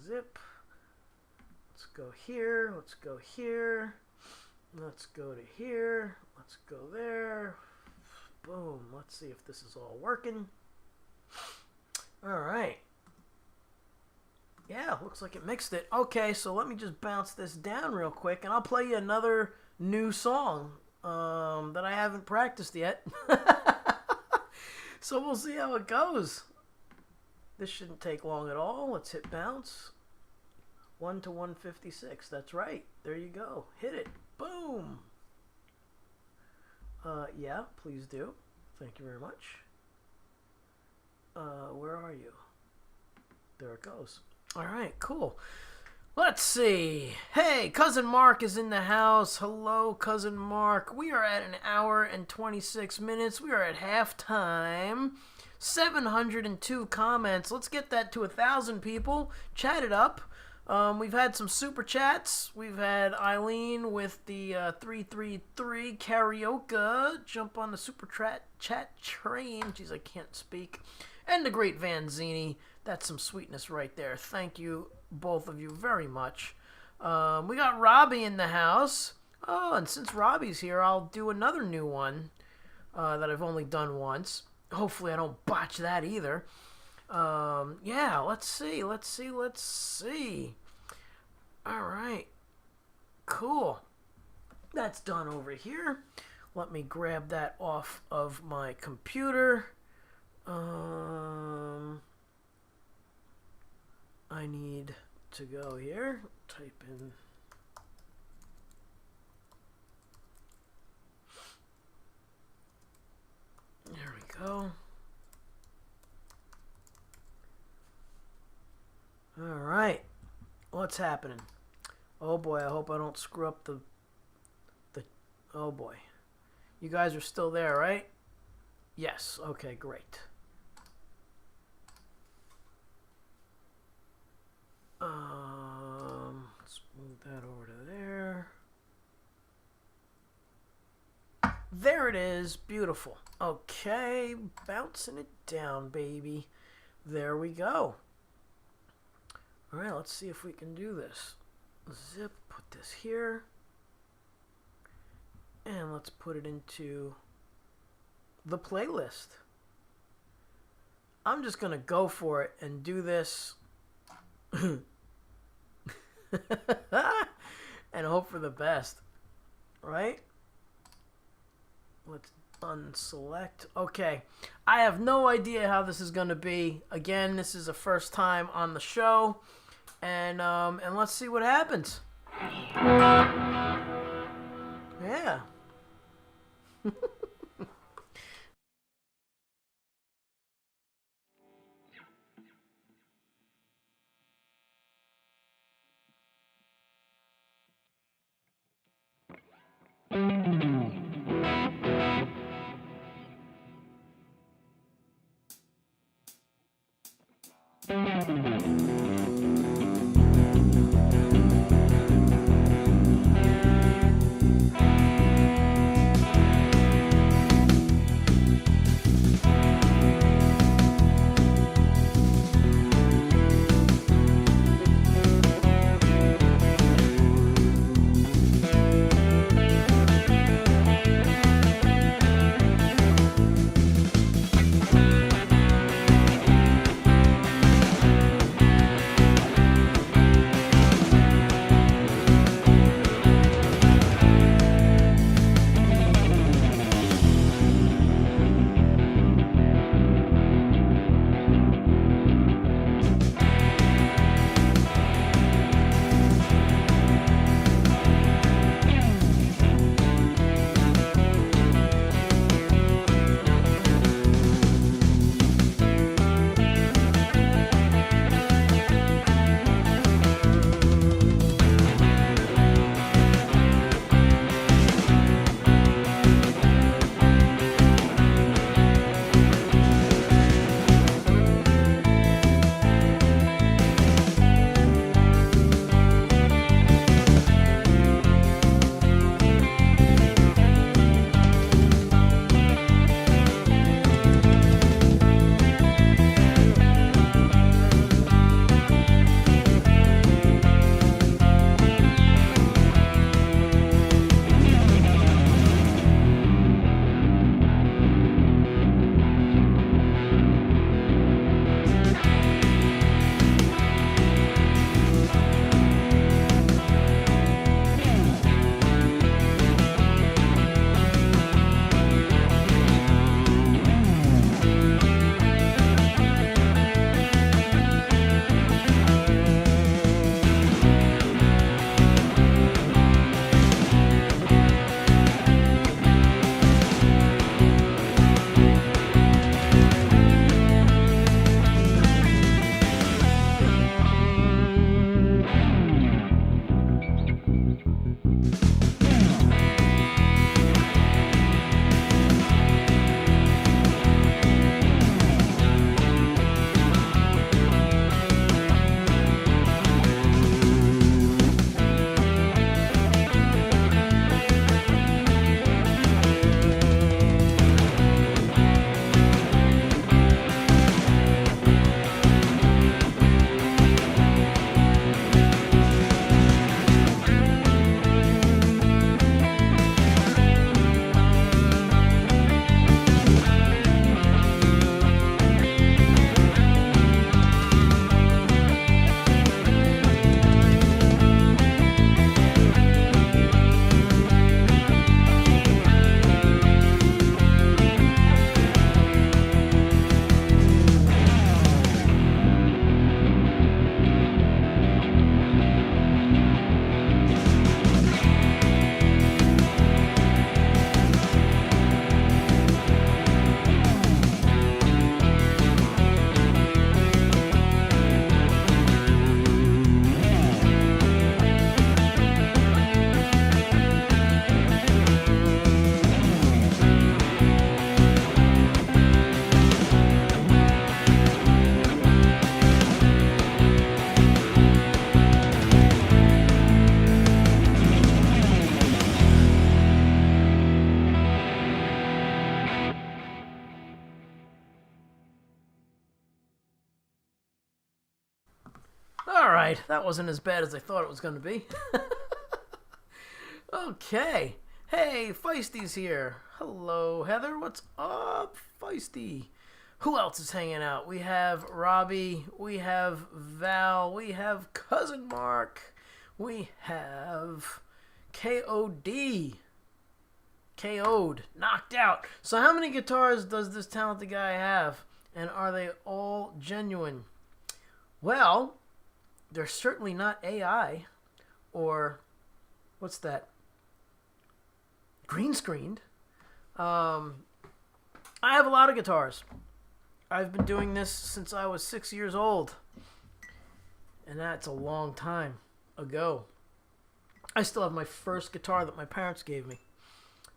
Zip. Let's go here. Let's go here. Let's go to here. Let's go there. Boom. Let's see if this is all working. All right. Yeah, looks like it mixed it. Okay, so let me just bounce this down real quick, and I'll play you another new song that I haven't practiced yet. So we'll see how it goes. This shouldn't take long at all. Let's hit bounce. 1 to 156. That's right. There you go. Hit it. Boom. Yeah, please do. Thank you very much. Where are you? There it goes. All right, cool. Let's see. Hey, Cousin Mark is in the house. Hello, Cousin Mark. We are at 1 hour and 26 minutes. We are at halftime. 702 comments. Let's get that to 1,000 people. Chat it up. We've had some super chats. We've had Eileen with the 333 Carioca jump on the super chat train. Jeez, I can't speak. And the great Vanzini. That's some sweetness right there. Thank you, both of you, very much. We got Robbie in the house. Oh, and since Robbie's here, I'll do another new one that I've only done once. Hopefully I don't botch that either. Yeah, let's see. All right. Cool. That's done over here. Let me grab that off of my computer. I need to go here. Type in... There we go. All right. What's happening? Oh boy, I hope I don't screw up the... Oh boy. You guys are still there, right? Yes. Okay, great. Let's move that over to there. There it is. Beautiful. Okay, bouncing it down, baby. There we go. All right, let's see if we can do this. Zip, put this here. And let's put it into the playlist. I'm just going to go for it and do this. And hope for the best. Right? Let's unselect. Okay. I have no idea how this is going to be. Again, this is the first time on the show. And let's see what happens. Yeah. Alright, that wasn't as bad as I thought it was going to be. Okay. Hey, Feisty's here. Hello, Heather. What's up, Feisty? Who else is hanging out? We have Robbie. We have Val. We have Cousin Mark. We have KOD. KO'd. Knocked out. So how many guitars does this talented guy have? And are they all genuine? Well, they're certainly not AI. Or, what's that? Green screened. I have a lot of guitars. I've been doing this since I was 6 years old. And that's a long time ago. I still have my first guitar that my parents gave me.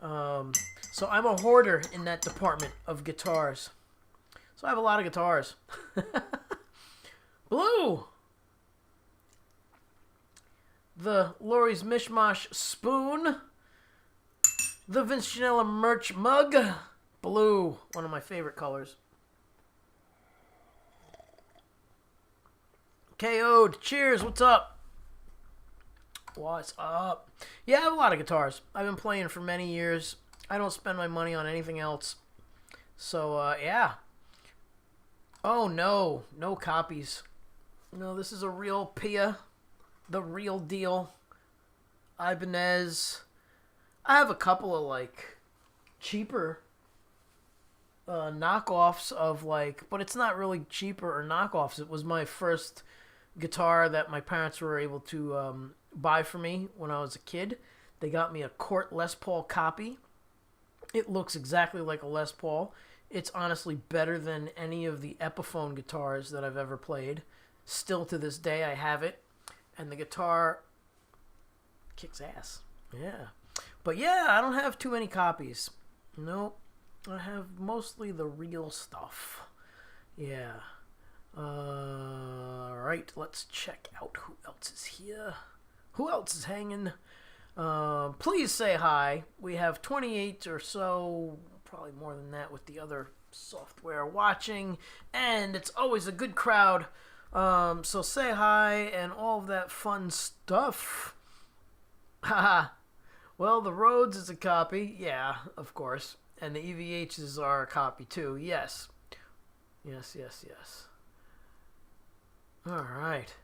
So I'm a hoarder in that department of guitars. So I have a lot of guitars. Blue! The Lori's Mishmash spoon. The Vince Gianella merch mug. Blue, one of my favorite colors. KO'd. Cheers, what's up? What's up? Yeah, I have a lot of guitars. I've been playing for many years. I don't spend my money on anything else. So, yeah. Oh, no. No copies. No, this is a real Pia. The real deal. Ibanez. I have a couple of, like, cheaper knockoffs of, like... But it's not really cheaper or knockoffs. It was my first guitar that my parents were able to buy for me when I was a kid. They got me a Cort Les Paul copy. It looks exactly like a Les Paul. It's honestly better than any of the Epiphone guitars that I've ever played. Still to this day, I have it. And the guitar kicks ass. Yeah. But yeah, I don't have too many copies. Nope. I have mostly the real stuff. Yeah. Alright, let's check out who else is here. Who else is hanging? Please say hi. We have 28 or so, probably more than that with the other software watching. And it's always a good crowd. So say hi and all of that fun stuff. Haha. Well, the Rhodes is a copy. Yeah, of course. And the EVHs are a copy too. Yes. Yes, yes, yes. Alright.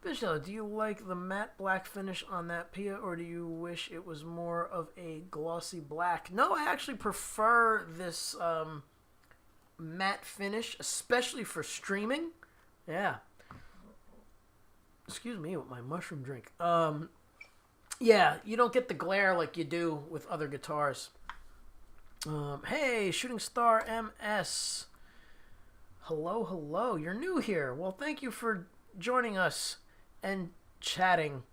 Bishop, do you like the matte black finish on that Pia, or do you wish it was more of a glossy black? No, I actually prefer this matte finish, especially for streaming. Yeah. Excuse me with my mushroom drink. Yeah, you don't get the glare like you do with other guitars. Hey, Shooting Star MS. Hello, hello. You're new here. Well, thank you for joining us and chatting.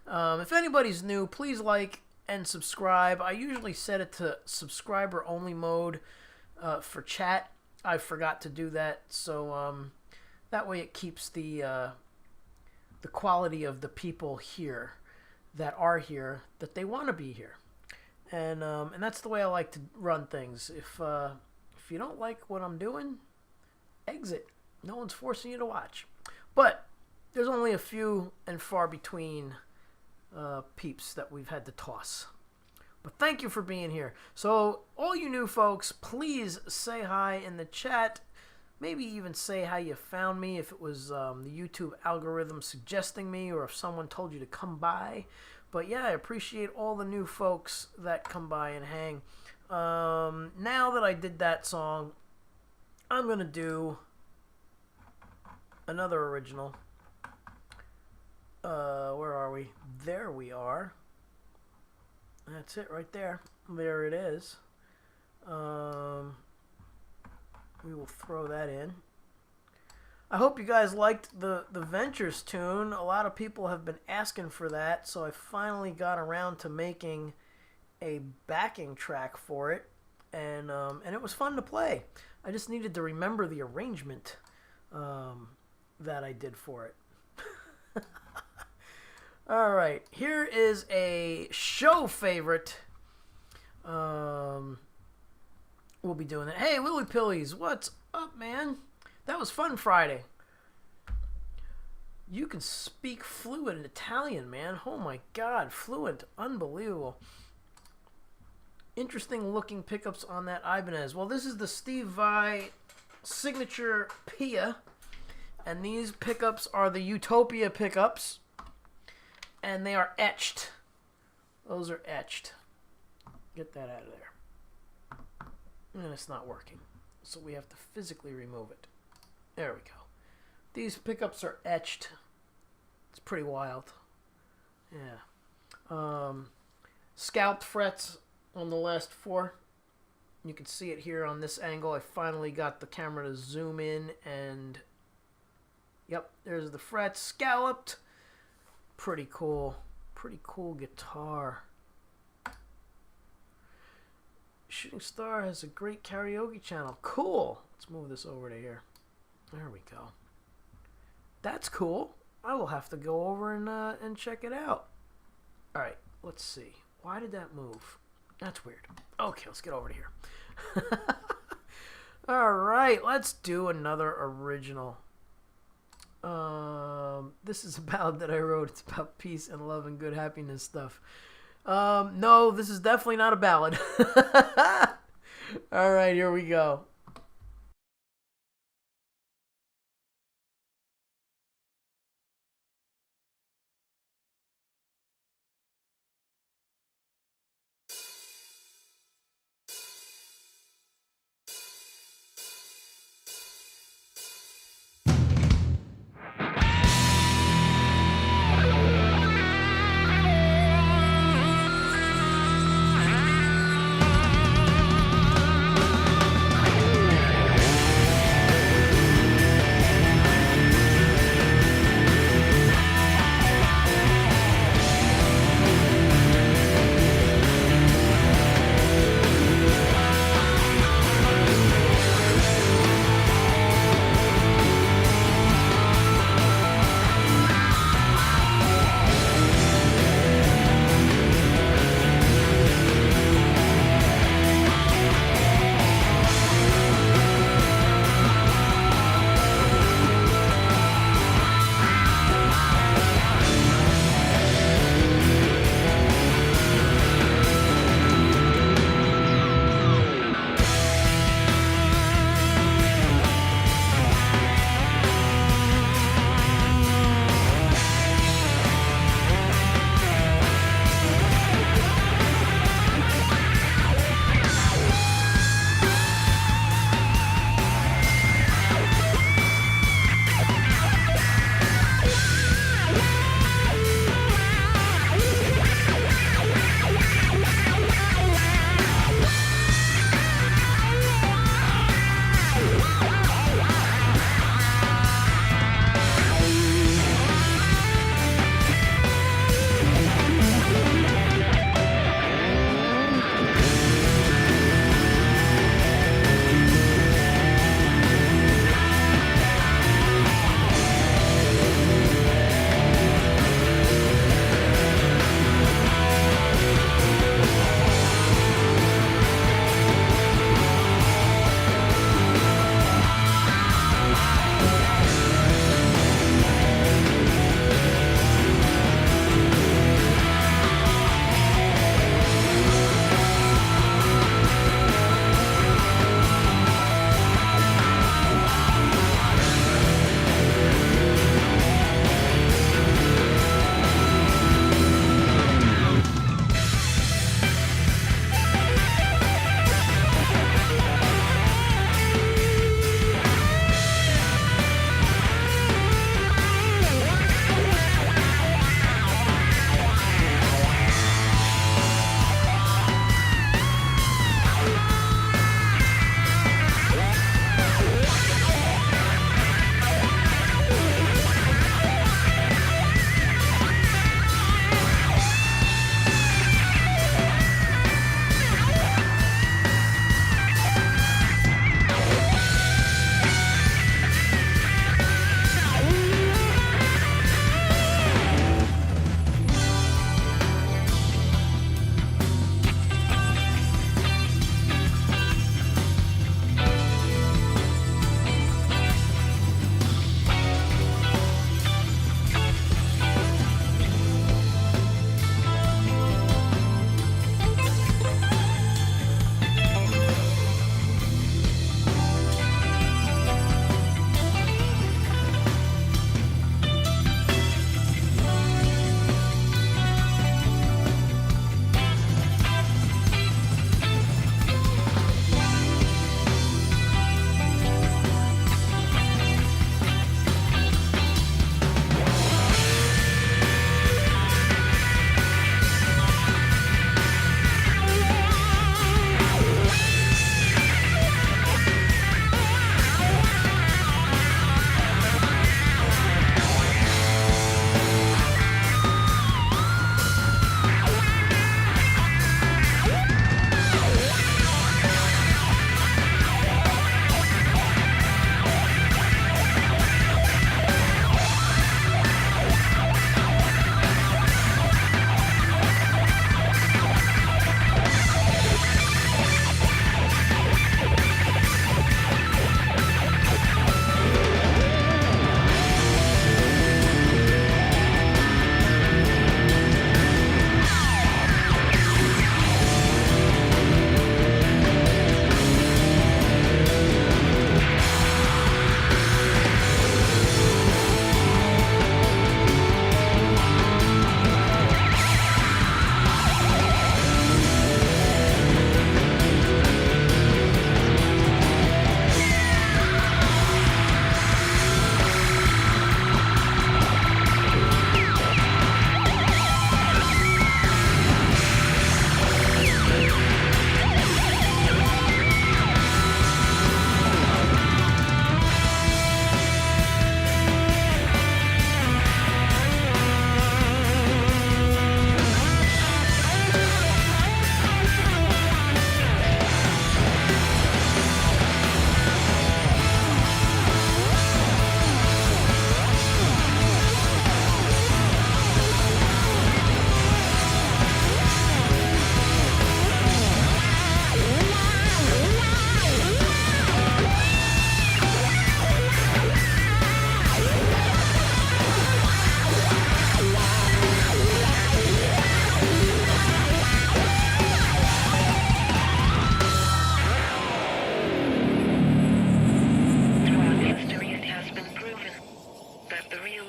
If anybody's new, please like and subscribe. I usually set it to subscriber only mode for chat. I forgot to do that, so that way it keeps the quality of the people here that are here, that they want to be here. And that's the way I like to run things. If you don't like what I'm doing, exit. No one's forcing you to watch. But there's only a few and far between peeps that we've had to toss. But thank you for being here. So all you new folks, please say hi in the chat. Maybe even say how you found me, if it was the YouTube algorithm suggesting me, or if someone told you to come by. But yeah, I appreciate all the new folks that come by and hang. Now that I did that song, I'm going to do another original. Where are we? There we are. That's it right there. There it is. We will throw that in. I hope you guys liked the Ventures tune. A lot of people have been asking for that, so I finally got around to making a backing track for it, and it was fun to play. I just needed to remember the arrangement that I did for it. All right, here is a show favorite. We'll be doing that. Hey, Lily Pillies, what's up, man? That was fun Friday. You can speak fluent in Italian, man. Oh my god, fluent. Unbelievable. Interesting looking pickups on that Ibanez. Well, this is the Steve Vai signature Pia. And these pickups are the Utopia pickups. And they are etched. Those are etched. Get that out of there. And it's not working. So we have to physically remove it. There we go. These pickups are etched. It's pretty wild. Yeah. Scalped frets on the last four. You can see it here on this angle. I finally got the camera to zoom in and yep, there's the frets scalloped. Pretty cool. Pretty cool guitar. Shooting Star has a great karaoke channel. Cool. Let's move this over to here. There we go. That's cool. I will have to go over and check it out. All right, let's see. Why did that move? That's weird. Okay, let's get over to here. All right, let's do another original. This is a ballad that I wrote. It's about peace and love and good happiness stuff. No, this is definitely not a ballad. All right, here we go.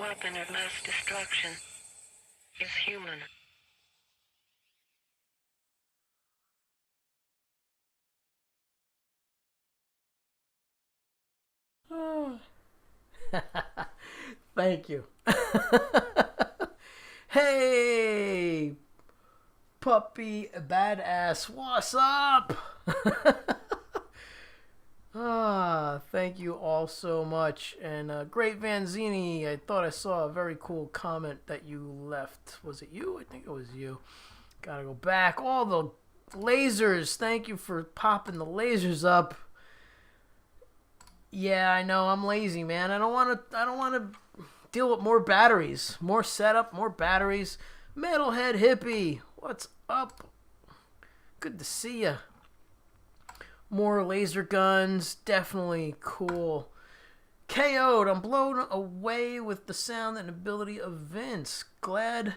weapon of mass destruction is human. Oh. Thank you. Hey, puppy badass, what's up? Thank you all so much. And Great Vanzini, I thought I saw a very cool comment that you left. Was it you? I think it was you. Gotta go back. All the lasers. Thank you for popping the lasers up. Yeah, I know. I'm lazy, man. I don't want to deal with more batteries, more setup, more batteries. Metalhead Hippie, what's up? Good to see ya. More laser guns, definitely cool. KO'd, I'm blown away with the sound and ability of Vince. Glad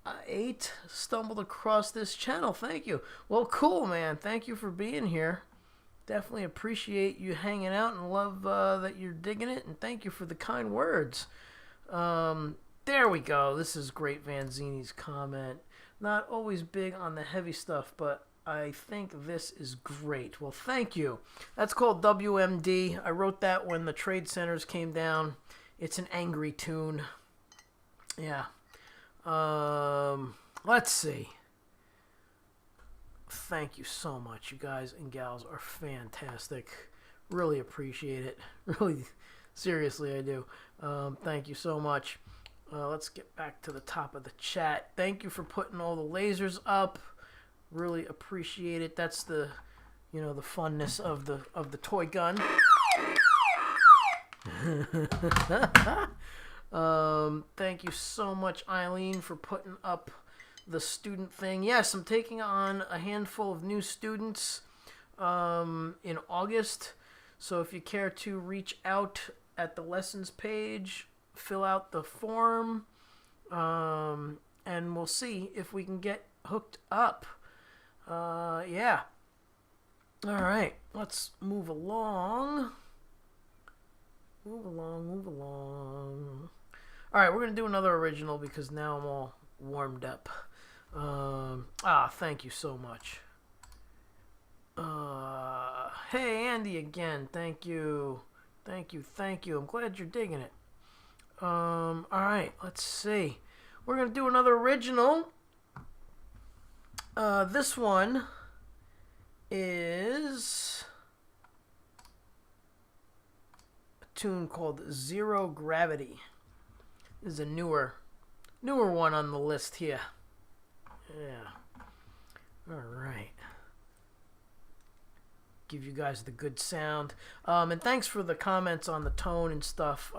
I stumbled across this channel. Thank you. Well, cool, man. Thank you for being here. Definitely appreciate you hanging out and love that you're digging it. And thank you for the kind words. There we go. This is Great Vanzini's comment. Not always big on the heavy stuff, but I think this is great. Well, thank you. That's called WMD. I wrote that when the trade centers came down. It's an angry tune. Yeah. Let's see. Thank you so much. You guys and gals are fantastic. Really appreciate it. Really, seriously, I do. Thank you so much. Let's get back to the top of the chat. Thank you for putting all the lasers up. Really appreciate it. That's the, the funness of the toy gun. Thank you so much, Eileen, for putting up the student thing. Yes, I'm taking on a handful of new students in August. So if you care to reach out at the lessons page, fill out the form, and we'll see if we can get hooked up. Yeah. All right, let's move along. Move along. All right, we're going to do another original because now I'm all warmed up. Thank you so much. Hey, Andy again. Thank you. I'm glad you're digging it. All right, let's see. We're going to do another original. This one is a tune called Zero Gravity. This is a newer one on the list here. Yeah. All right. Give you guys the good sound. And thanks for the comments on the tone and stuff.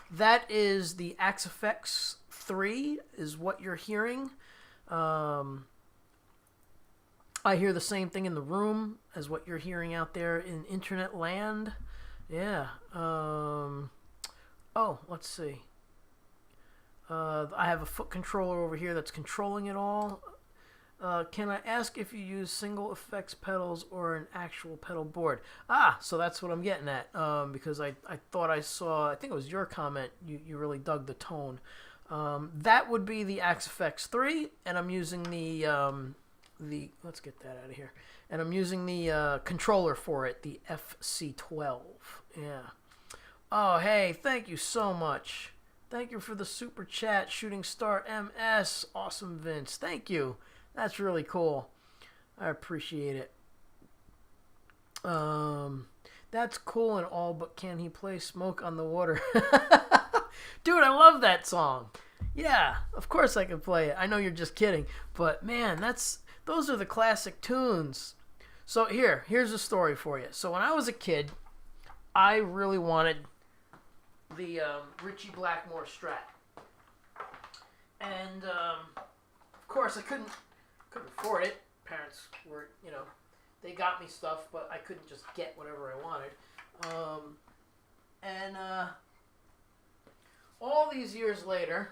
That is the Axe Effects 3 is what you're hearing. I hear the same thing in the room as what you're hearing out there in internet land. Yeah. Let's see. I have a foot controller over here that's controlling it all. Can I ask if you use single effects pedals or an actual pedal board? So that's what I'm getting at. Because I thought I saw, I think it was your comment, you really dug the tone. That would be the Axe Effects 3, and I'm using the let's get that out of here. And I'm using the controller for it, the FC12. Yeah. Oh, hey, thank you so much. Thank you for the super chat, Shooting Star MS. Awesome, Vince. Thank you. That's really cool. I appreciate it. That's cool and all, but can he play Smoke on the Water? Dude, I love that song. Yeah, of course I can play it. I know you're just kidding, but man, those are the classic tunes. So here's a story for you. So when I was a kid, I really wanted the Ritchie Blackmore Strat, and of course I couldn't afford it. Parents were, they got me stuff, but I couldn't just get whatever I wanted. And all these years later,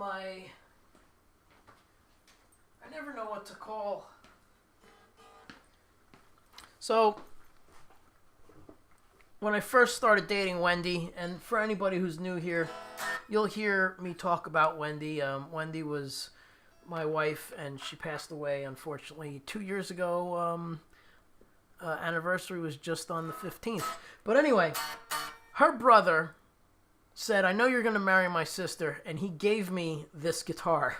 I never know what to call. So when I first started dating Wendy, and for anybody who's new here, you'll hear me talk about Wendy. Wendy was my wife, and she passed away, unfortunately, 2 years ago. Anniversary was just on the 15th. But anyway, her brother said, I know you're going to marry my sister, and he gave me this guitar.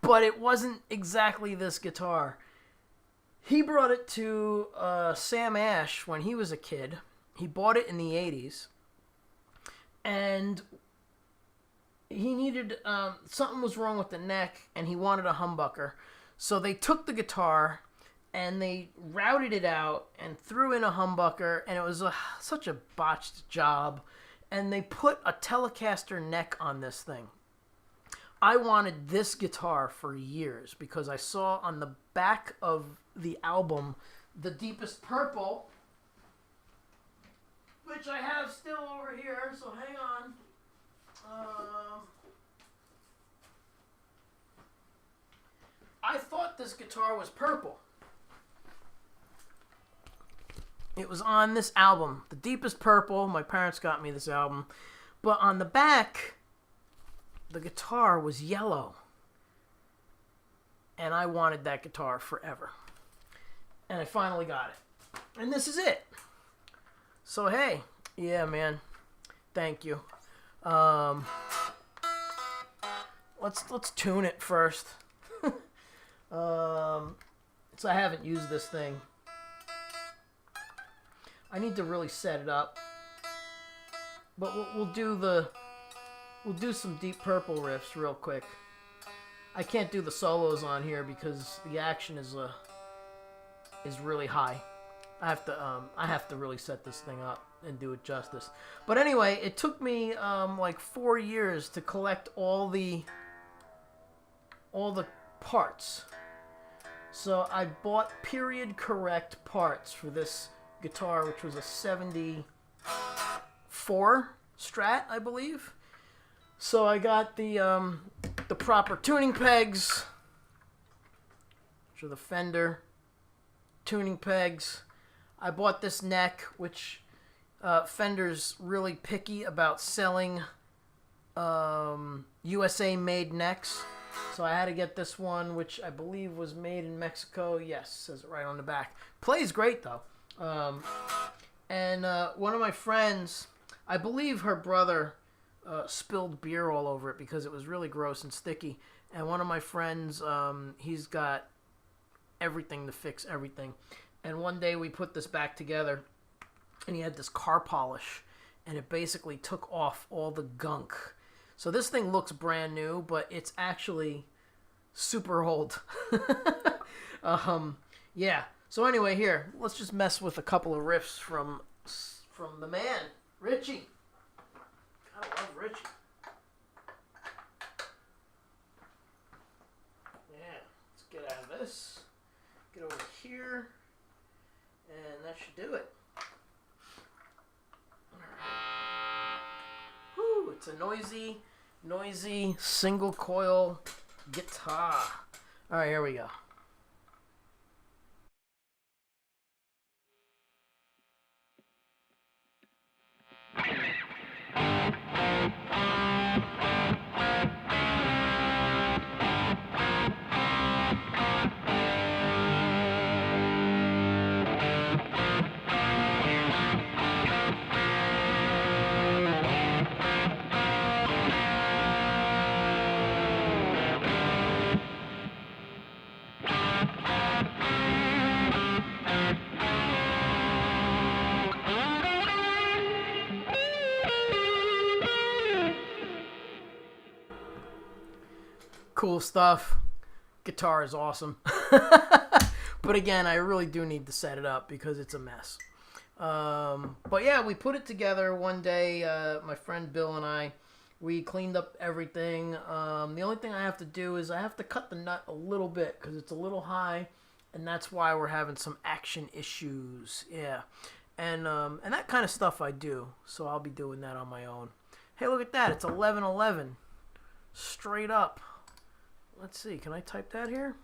But it wasn't exactly this guitar. He brought it to Sam Ash when he was a kid. He bought it in the 80s. And he needed, something was wrong with the neck, and he wanted a humbucker. So they took the guitar, and they routed it out, and threw in a humbucker, and it was such a botched job. And they put a Telecaster neck on this thing. I wanted this guitar for years, because I saw on the back of the album, The Deepest Purple, which I have still over here, so hang on. I thought this guitar was purple. It was on this album, The Deepest Purple. My parents got me this album. But on the back, the guitar was yellow. And I wanted that guitar forever. And I finally got it. And this is it. So, hey. Yeah, man. Thank you. Let's tune it first. So I haven't used this thing. I need to really set it up. But we'll do some Deep Purple riffs real quick. I can't do the solos on here because the action is really high. I have to really set this thing up and do it justice. But anyway, it took me like 4 years to collect all the parts. So I bought period correct parts for this guitar, which was a 74 Strat, I believe. So I got the proper tuning pegs, which are the Fender tuning pegs. I bought this neck, which Fender's really picky about selling USA made necks. So I had to get this one, which I believe was made in Mexico. Yes, says it right on the back. Plays great though. And one of my friends, I believe her brother spilled beer all over it because it was really gross and sticky. And one of my friends, he's got everything to fix everything. And one day we put this back together, and he had this car polish, and it basically took off all the gunk. So this thing looks brand new, but it's actually super old. Yeah. So anyway, here, let's just mess with a couple of riffs from the man, Richie. I love Richie. Yeah, let's get out of this. Get over here. And that should do it. Whew, it's a noisy single coil guitar. Alright, here we go. Cool stuff. Guitar is awesome. But again, I really do need to set it up because it's a mess. But yeah, we put it together one day. My friend Bill and I, we cleaned up everything. The only thing I have to do is I have to cut the nut a little bit because it's a little high, and that's why we're having some action issues. Yeah, and that kind of stuff I do. So I'll be doing that on my own. Hey, look at that! It's 11:11, straight up. Let's see. Can I type that here?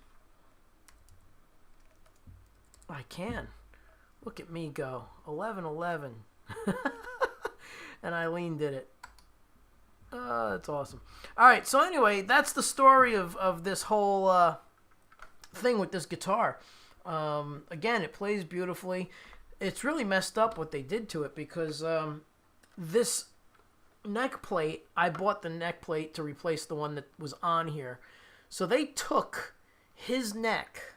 I can. Look at me go. 11-11. And Eileen did it. That's awesome. All right, so anyway, that's the story of this whole thing with this guitar. Again, it plays beautifully. It's really messed up what they did to it because this neck plate, I bought the neck plate to replace the one that was on here. So they took his neck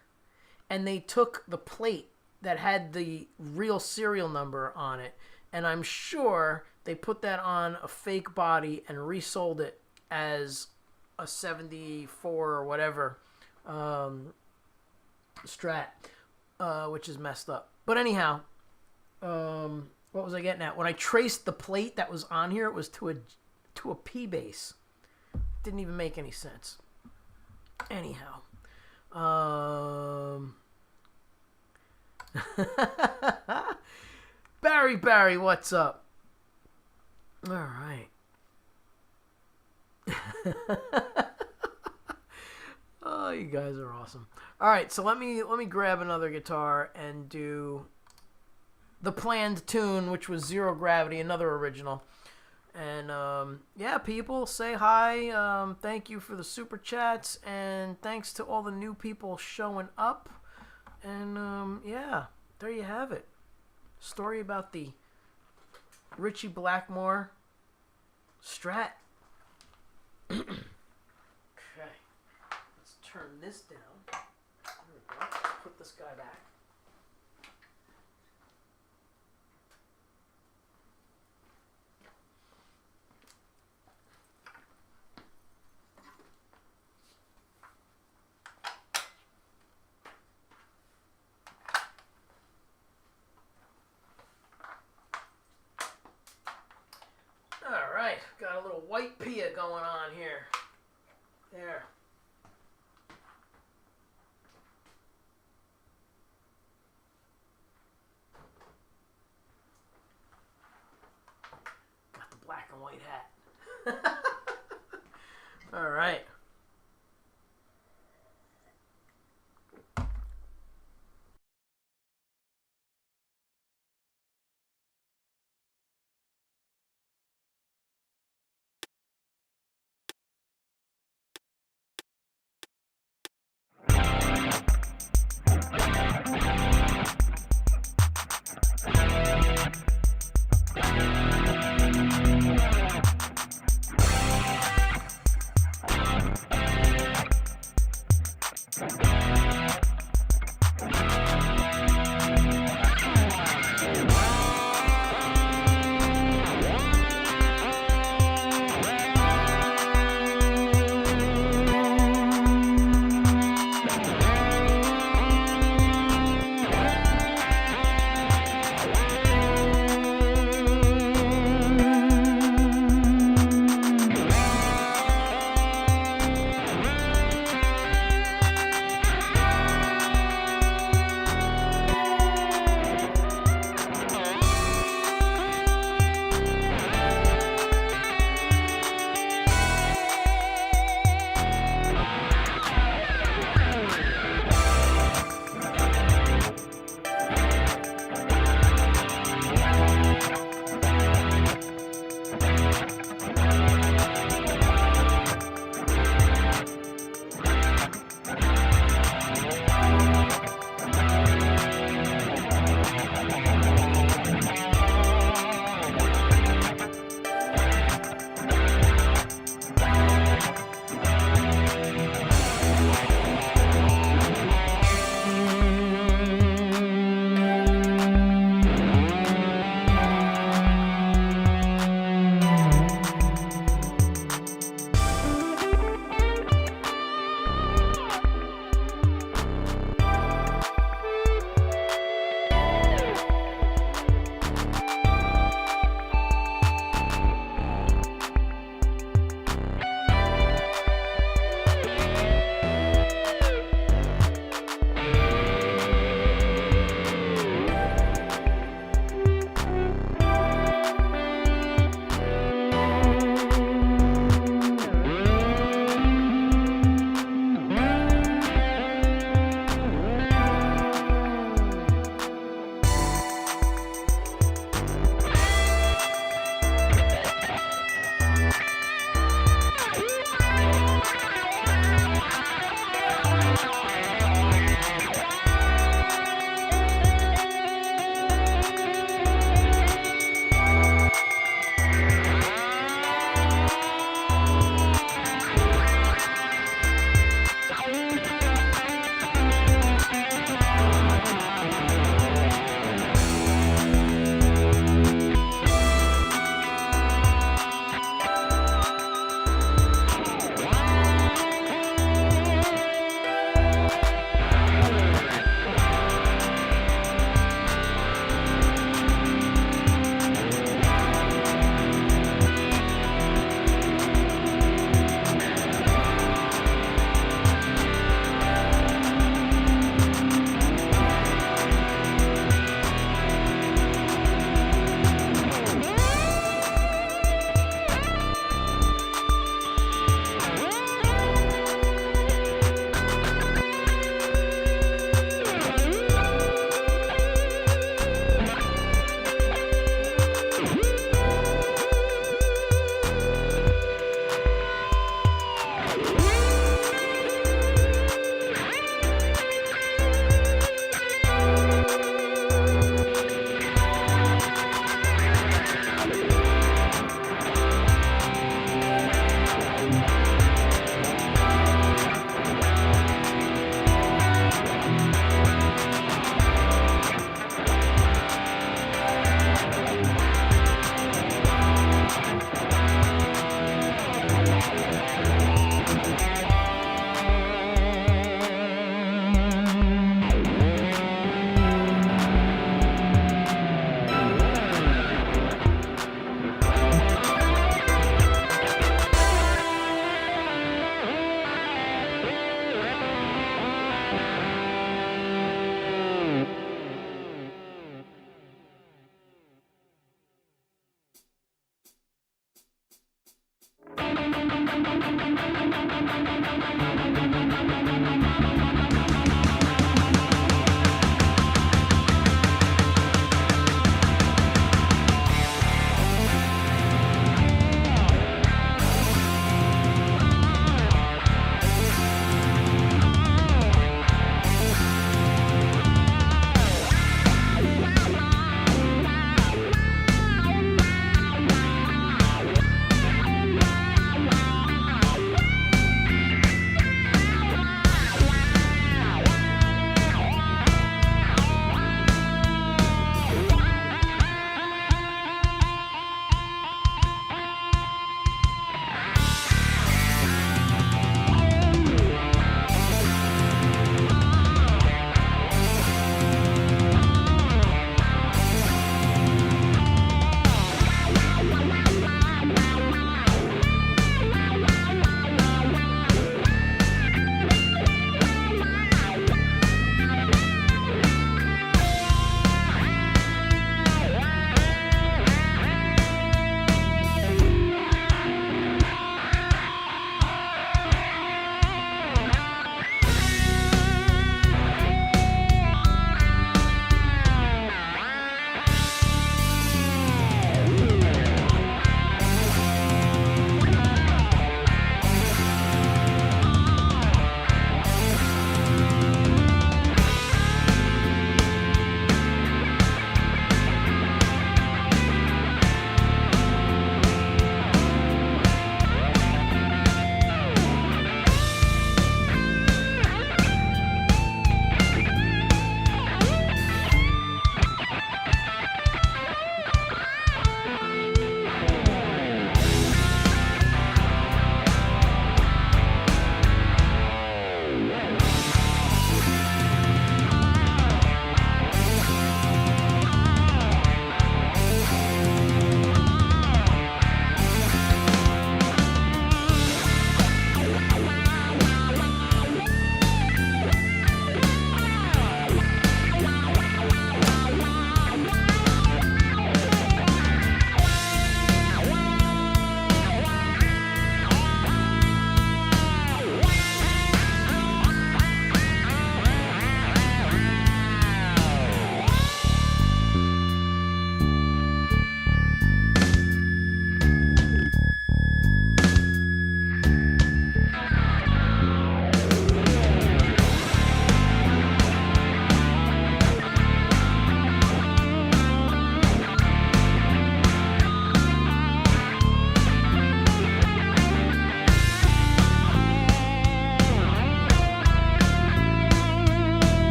and they took the plate that had the real serial number on it, and I'm sure they put that on a fake body and resold it as a 74 or whatever Strat, which is messed up. But anyhow, what was I getting at? When I traced the plate that was on here, it was to a P bass. Didn't even make any sense. Anyhow, Barry, what's up? All right. Oh, you guys are awesome. All right, so let me grab another guitar and do the planned tune, which was Zero Gravity, another original. And yeah, people, say hi. Thank you for the super chats, and thanks to all the new people showing up. And yeah, there you have it. Story about the Ritchie Blackmore Strat. Okay, let's turn this down. There we go. Let's put this guy back. Alright, got a little white Pia going on here. There. Got the black and white hat. Alright.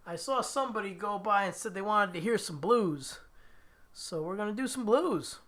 I saw somebody go by and said they wanted to hear some blues. So we're going to do some blues.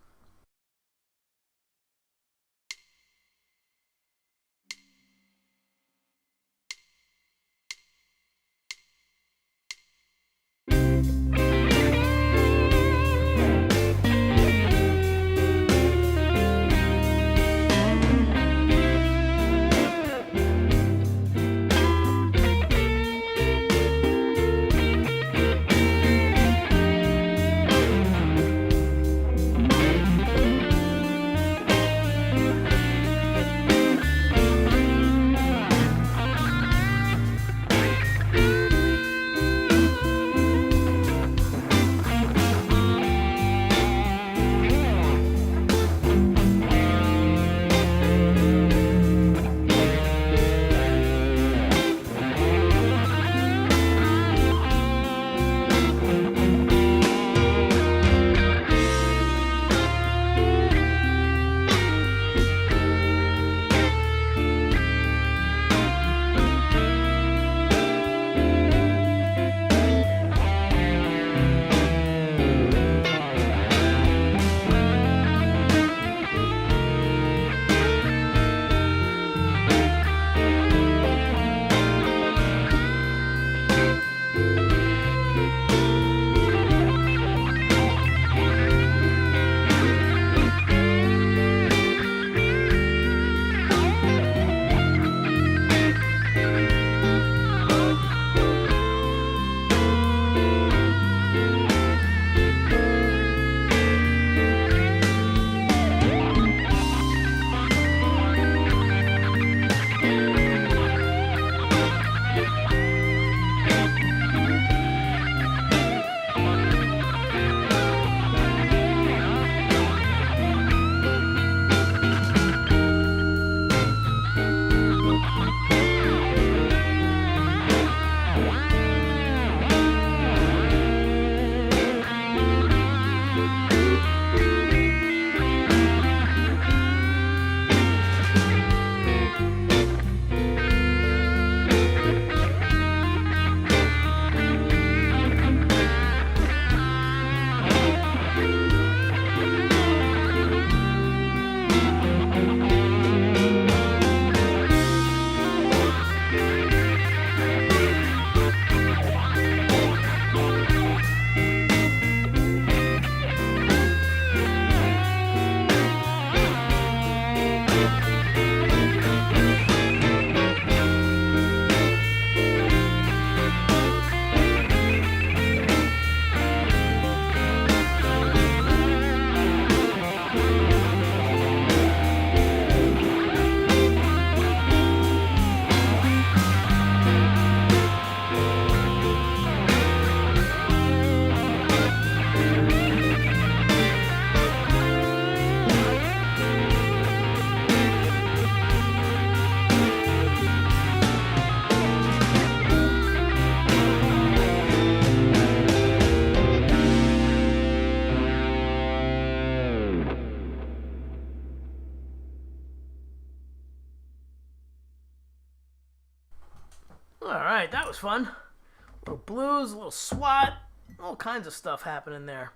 Alright, that was fun. A little blues, a little SWAT, all kinds of stuff happening there.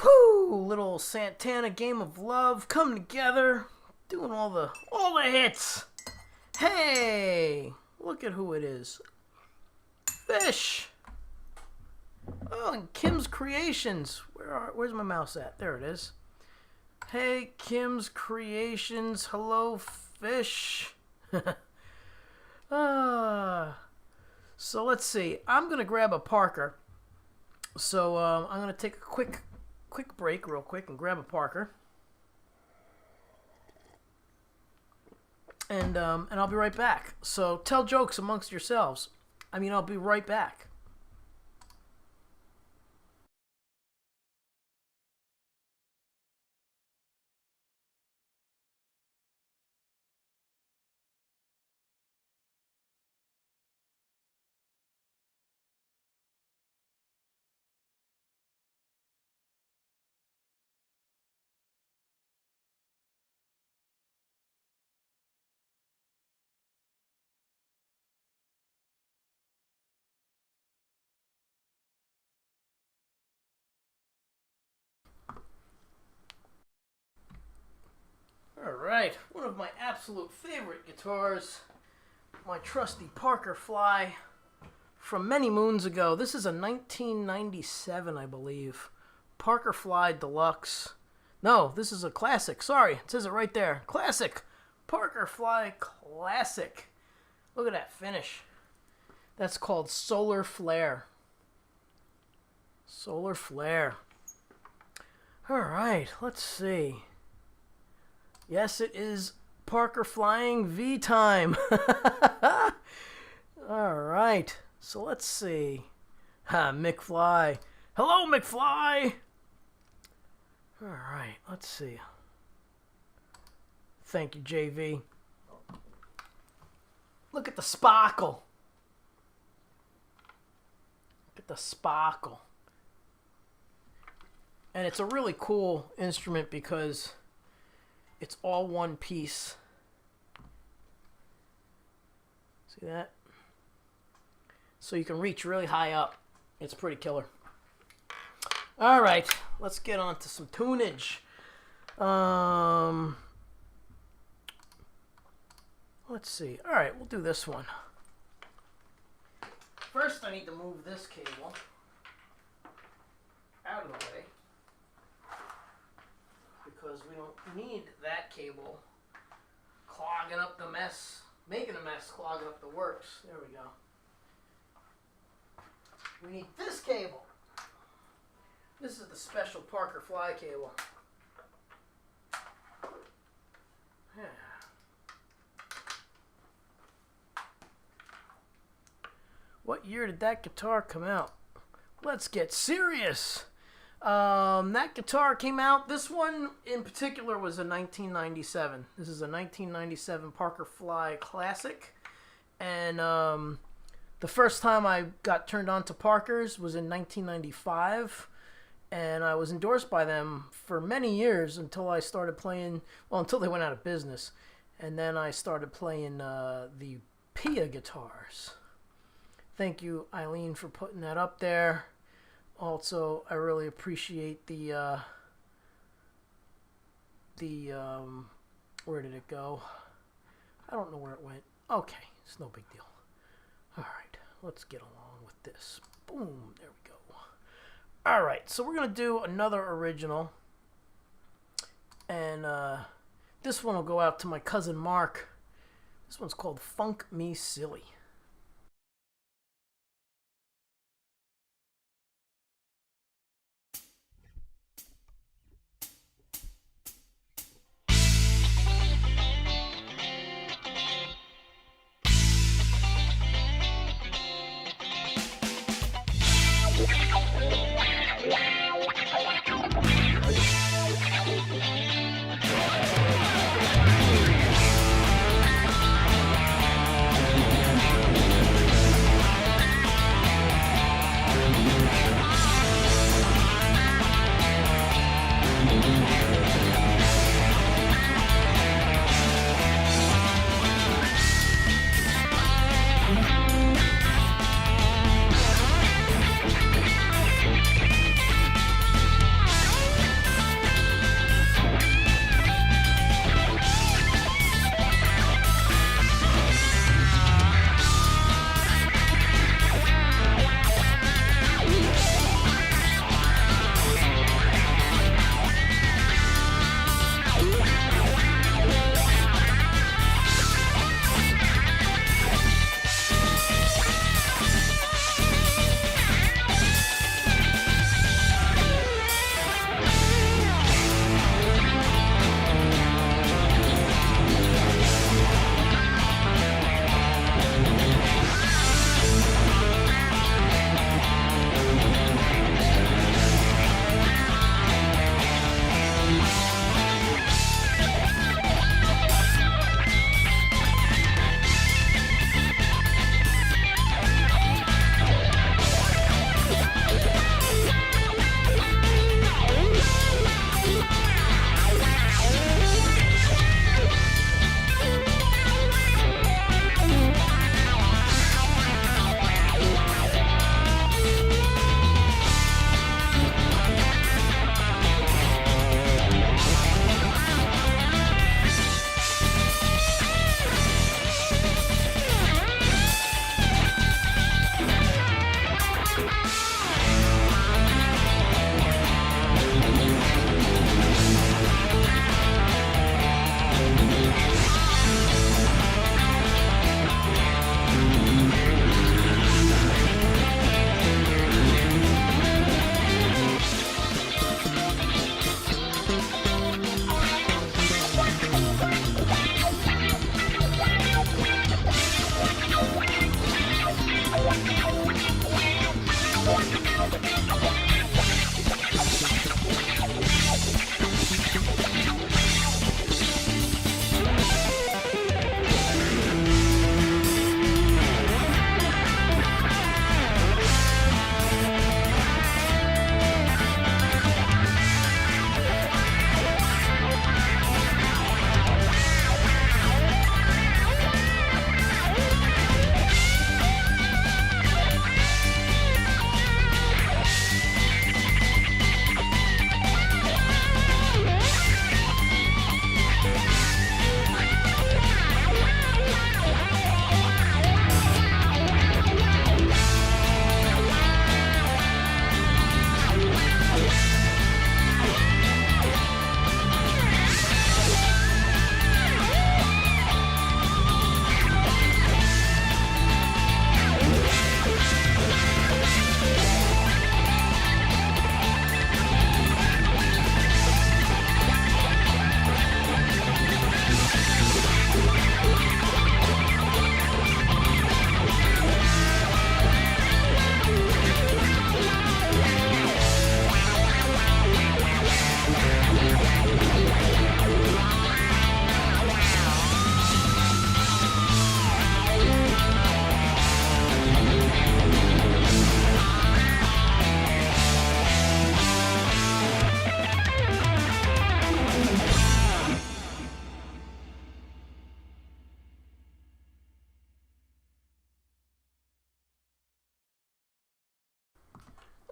Whew, little Santana Game of Love coming together, doing all the hits. Hey, look at who it is. Fish. Oh, and Kim's Creations. Where's my mouse at? There it is. Hey, Kim's Creations. Hello, Fish. So let's see. I'm gonna grab a Parker. So I'm gonna take a quick break, real quick, and grab a Parker. And I'll be right back. So tell jokes amongst yourselves. I'll be right back. of my absolute favorite guitars, my trusty Parker Fly from many moons ago. This is a 1997, I believe. Parker Fly Deluxe. No, this is a classic. Sorry, it says it right there. Classic. Parker Fly Classic. Look at that finish. That's called Solar Flare. Solar Flare. Alright, let's see. Yes, it is Parker Flying V time. Alright, so let's see. McFly. Hello, McFly! Alright, let's see. Thank you, JV. Look at the sparkle. Look at the sparkle. And it's a really cool instrument because it's all one piece. See that? So you can reach really high up. It's pretty killer. Alright, let's get on to some tunage. Let's see. Alright, we'll do this one. First, I need to move this cable out of the way, because we don't need that cable clogging up the mess, making a mess, clogging up the works. There we go. We need this cable. This is the special Parker Fly cable. Yeah. What year did that guitar come out? Let's get serious. That guitar came out, this one in particular was a 1997. This is a 1997 Parker Fly Classic. And the first time I got turned on to Parkers was in 1995. And I was endorsed by them for many years until I started playing, well, until they went out of business. And then I started playing the Pia guitars. Thank you, Eileen, for putting that up there. Also, I really appreciate the where did it go? I don't know where it went. Okay, it's no big deal. All right, let's get along with this. Boom, there we go. All right, so we're going to do another original. And this one will go out to my cousin Mark. This one's called Funk Me Silly.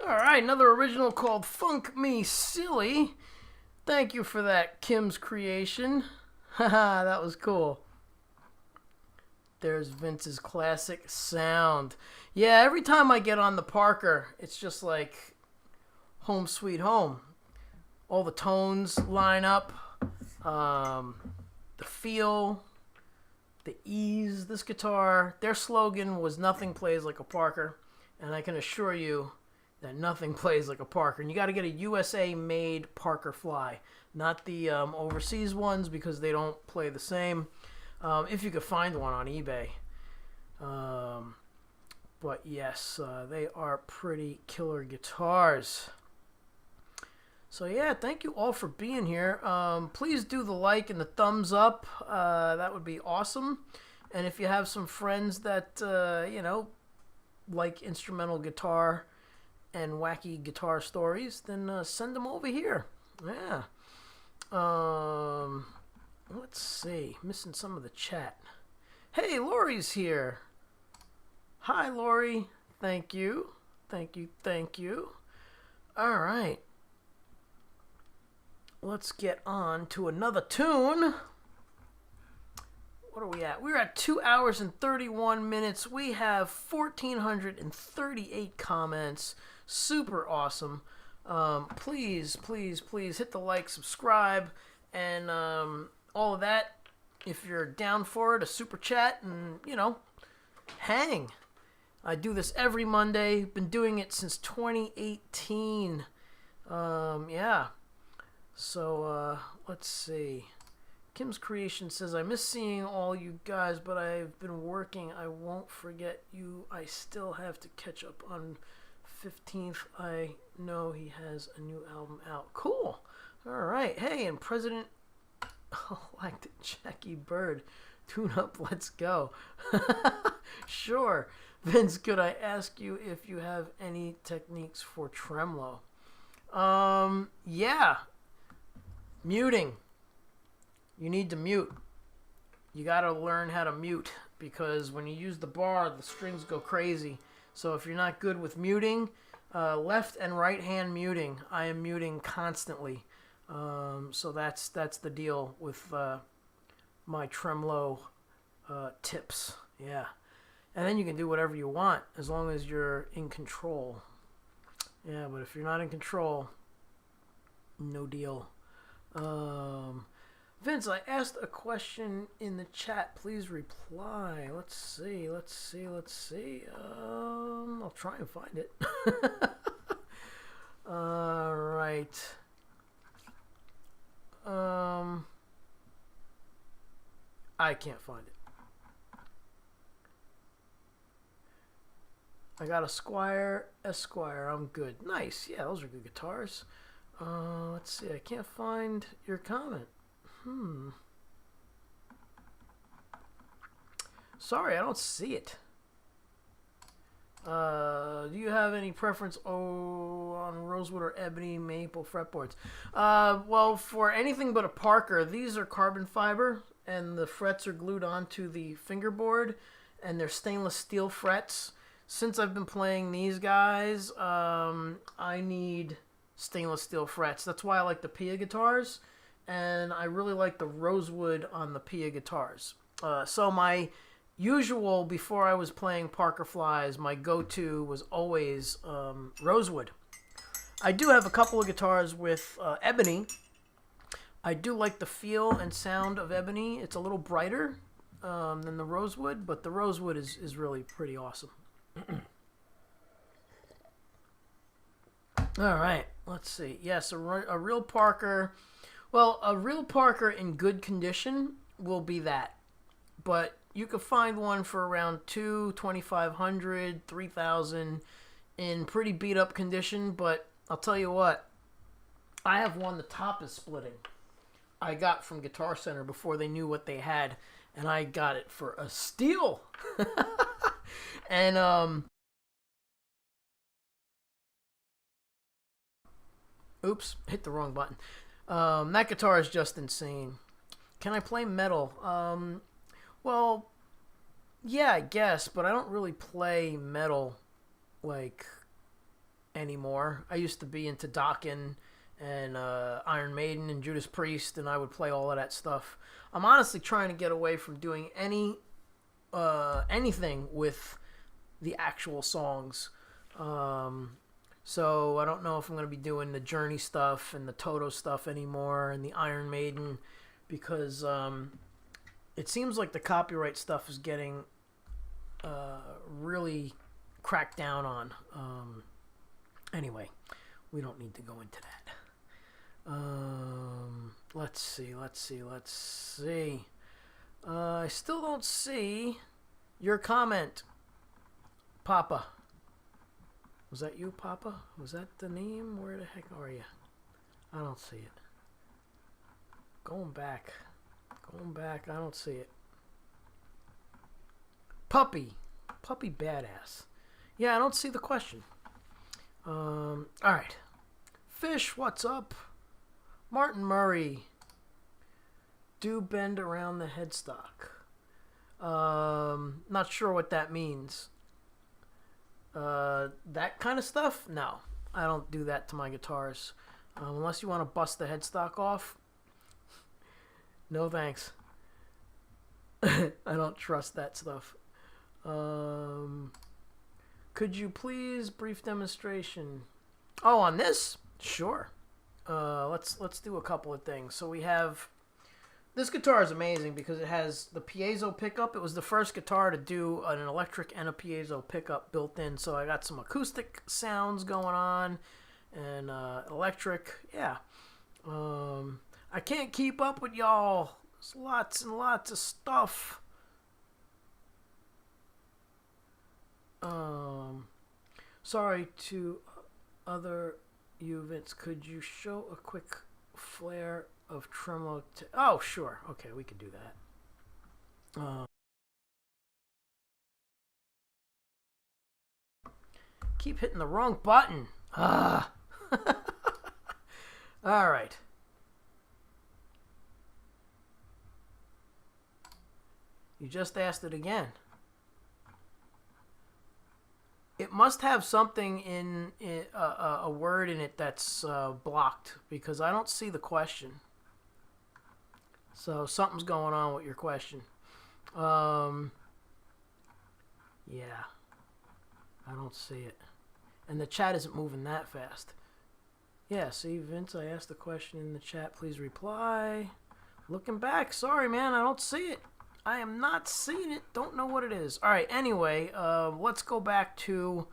Alright, another original called Funk Me Silly. Thank you for that, Kim's creation. Haha, that was cool. There's Vince's classic sound. Yeah, every time I get on the Parker, it's just like home sweet home. All the tones line up. The feel, the ease. This guitar, their slogan was nothing plays like a Parker. And I can assure you that nothing plays like a Parker. And you got to get a USA-made Parker Fly. Not the overseas ones because they don't play the same. If you could find one on eBay. But yes, they are pretty killer guitars. So yeah, thank you all for being here. Please do the like and the thumbs up. That would be awesome. And if you have some friends that, like instrumental guitar and wacky guitar stories, then send them over here. Yeah. Let's see. Missing some of the chat. Hey, Lori's here. Hi, Lori. Thank you. Thank you. Thank you. All right. Let's get on to another tune. What are we at? We're at 2 hours and 31 minutes. We have 1,438 comments. Super awesome. Please, please, please hit the like, subscribe, and all of that. If you're down for it, a super chat, and, hang. I do this every Monday. Been doing it since 2018. Yeah. So, let's see. Kim's Creation says, I miss seeing all you guys, but I've been working. I won't forget you. I still have to catch up on 15th. I know he has a new album out. Cool. All right. Hey, and President-elect Jackie Bird, tune up. Let's go. Sure. Vince, could I ask you if you have any techniques for tremolo? Yeah. Muting. You need to mute. You got to learn how to mute because when you use the bar, the strings go crazy. So if you're not good with muting, left and right hand muting, I am muting constantly. So that's the deal with my tremolo tips. Yeah. And then you can do whatever you want as long as you're in control. Yeah, but if you're not in control, no deal. Vince, I asked a question in the chat. Please reply. Let's see. I'll try and find it. All right. I can't find it. I got a Squire, Esquire. I'm good. Nice. Yeah, those are good guitars. Let's see. I can't find your comment. Sorry, I don't see it. Do you have any preference on rosewood or ebony maple fretboards? Well, for anything but a Parker, these are carbon fiber, and the frets are glued onto the fingerboard, and they're stainless steel frets. Since I've been playing these guys, I need stainless steel frets. That's why I like the Pia guitars, and I really like the rosewood on the Pia guitars. So my usual, before I was playing Parker Flies, my go-to was always rosewood. I do have a couple of guitars with ebony. I do like the feel and sound of ebony. It's a little brighter than the rosewood, but the rosewood is really pretty awesome. All right, let's see. Yes, a real Parker. Well, a real Parker in good condition will be that. But you could find one for around $2,500, $3,000 in pretty beat up condition. But I'll tell you what, I have one the top is splitting. I got from Guitar Center before they knew what they had, and I got it for a steal. And oops, hit the wrong button. That guitar is just insane. Can I play metal? Well, yeah, I guess, but I don't really play metal like anymore. I used to be into Dokken and Iron Maiden and Judas Priest, and I would play all of that stuff. I'm honestly trying to get away from doing anything with the actual songs. So I don't know if I'm going to be doing the Journey stuff and the Toto stuff anymore and the Iron Maiden, because it seems like the copyright stuff is getting really cracked down on. Anyway, we don't need to go into that. Let's see. I still don't see your comment, Papa. Was that you, Papa? Was that the name? Where the heck are you? I don't see it. Going back. I don't see it. Puppy badass. Yeah, I don't see the question. Alright. Fish, what's up? Martin Murray. Do bend around the headstock. Not sure what that means. That kind of stuff? No. I don't do that to my guitars. Unless you want to bust the headstock off. No thanks. I don't trust that stuff. Could you please brief demonstration? Oh, on this? Sure. Let's do a couple of things. So we have, this guitar is amazing because it has the piezo pickup. It was the first guitar to do an electric and a piezo pickup built in. So I got some acoustic sounds going on and electric. Yeah. I can't keep up with y'all. There's lots and lots of stuff. Sorry to other Vince. Could you show a quick flare of tremolo? Oh, sure. Okay, we could do that. Keep hitting the wrong button. Ah. All right. You just asked it again. It must have something in it, a word in it that's blocked, because I don't see the question. So something's going on with your question. Yeah, I don't see it. And the chat isn't moving that fast. Yeah, see, Vince, I asked the question in the chat. Please reply. Looking back. Sorry, man, I don't see it. I am not seeing it. Don't know what it is. All right, anyway, let's go back to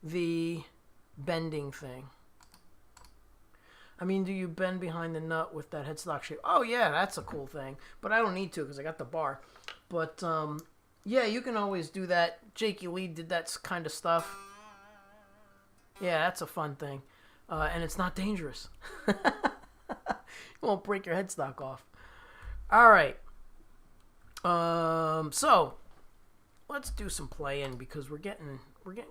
the bending thing. I mean, do you bend behind the nut with that headstock shape? Oh, yeah, that's a cool thing. But I don't need to because I got the bar. But, yeah, you can always do that. Jakey Lee did that kind of stuff. Yeah, that's a fun thing. And it's not dangerous. You won't break your headstock off. All right. So let's do some playing because we're getting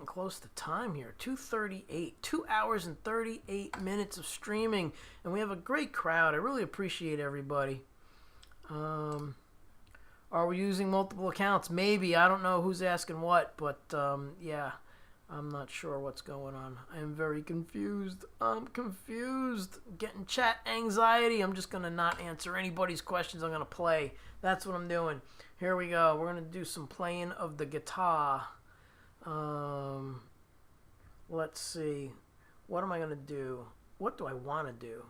close to time here. 2:38, 2 hours and 38 minutes of streaming, and we have a great crowd. I really appreciate everybody. Are we using multiple accounts? Maybe. I don't know who's asking what, but yeah, I'm not sure what's going on. I am very confused. I'm confused. Getting chat anxiety. I'm just gonna not answer anybody's questions. I'm gonna play. That's what I'm doing. Here we go. We're going to do some playing of the guitar. Let's see. What am I going to do? What do I want to do?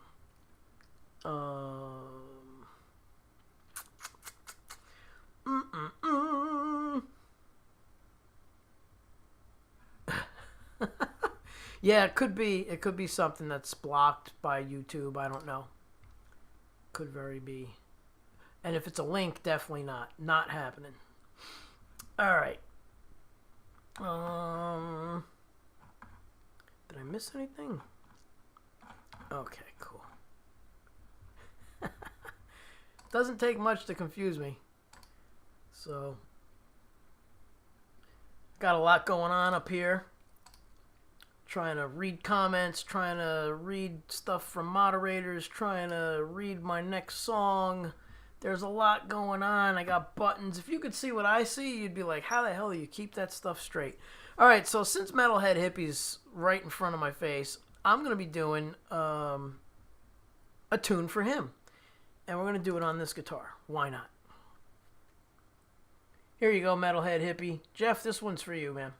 Yeah, it could be something that's blocked by YouTube. I don't know. Could very be. And if it's a link, definitely not happening. All right. Did I miss anything? Okay, cool. Doesn't take much to confuse me. So, got a lot going on up here. Trying to read comments, trying to read stuff from moderators, trying to read my next song. There's a lot going on. I got buttons. If you could see what I see, you'd be like, how the hell do you keep that stuff straight? All right, so since Metalhead Hippie's right in front of my face, I'm going to be doing a tune for him. And we're going to do it on this guitar. Why not? Here you go, Metalhead Hippie. Jeff, this one's for you, man.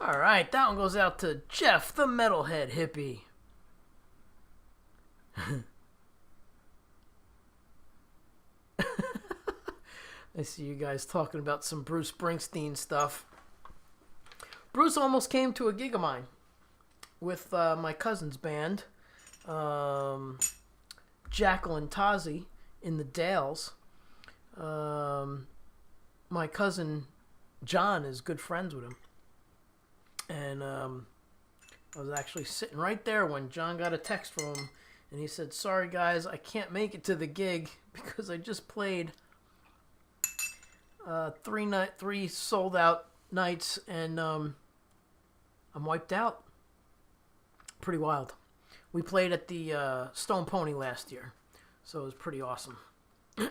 All right, that one goes out to Jeff, the Metalhead hippie. I see you guys talking about some Bruce Springsteen stuff. Bruce almost came to a gig of mine with my cousin's band, Jackal and Tazi, in the Dales. My cousin John is good friends with him. And I was actually sitting right there when John got a text from him. And he said, "Sorry, guys, I can't make it to the gig because I just played three sold-out nights, and I'm wiped out." Pretty wild. We played at the Stone Pony last year, so it was pretty awesome. And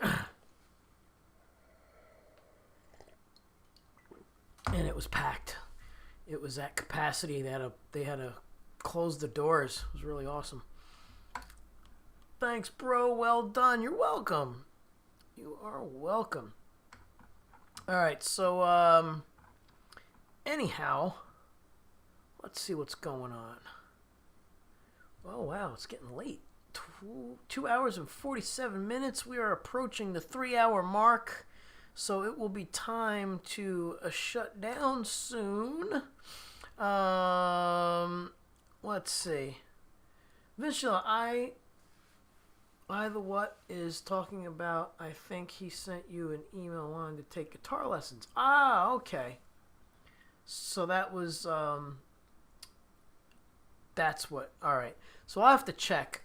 it was packed. It was at capacity. They had to close the doors. It was really awesome. Thanks, bro. Well done. You're welcome. You are welcome. All right. So, anyhow, let's see what's going on. Oh, wow. It's getting late. 2 hours and 47 minutes. We are approaching the 3-hour mark. So it will be time to shut down soon. Let's see. Vishal, I the what is talking about, I think he sent you an email wanting to take guitar lessons. Ah, okay. So that was, that's what, alright. So I'll have to check.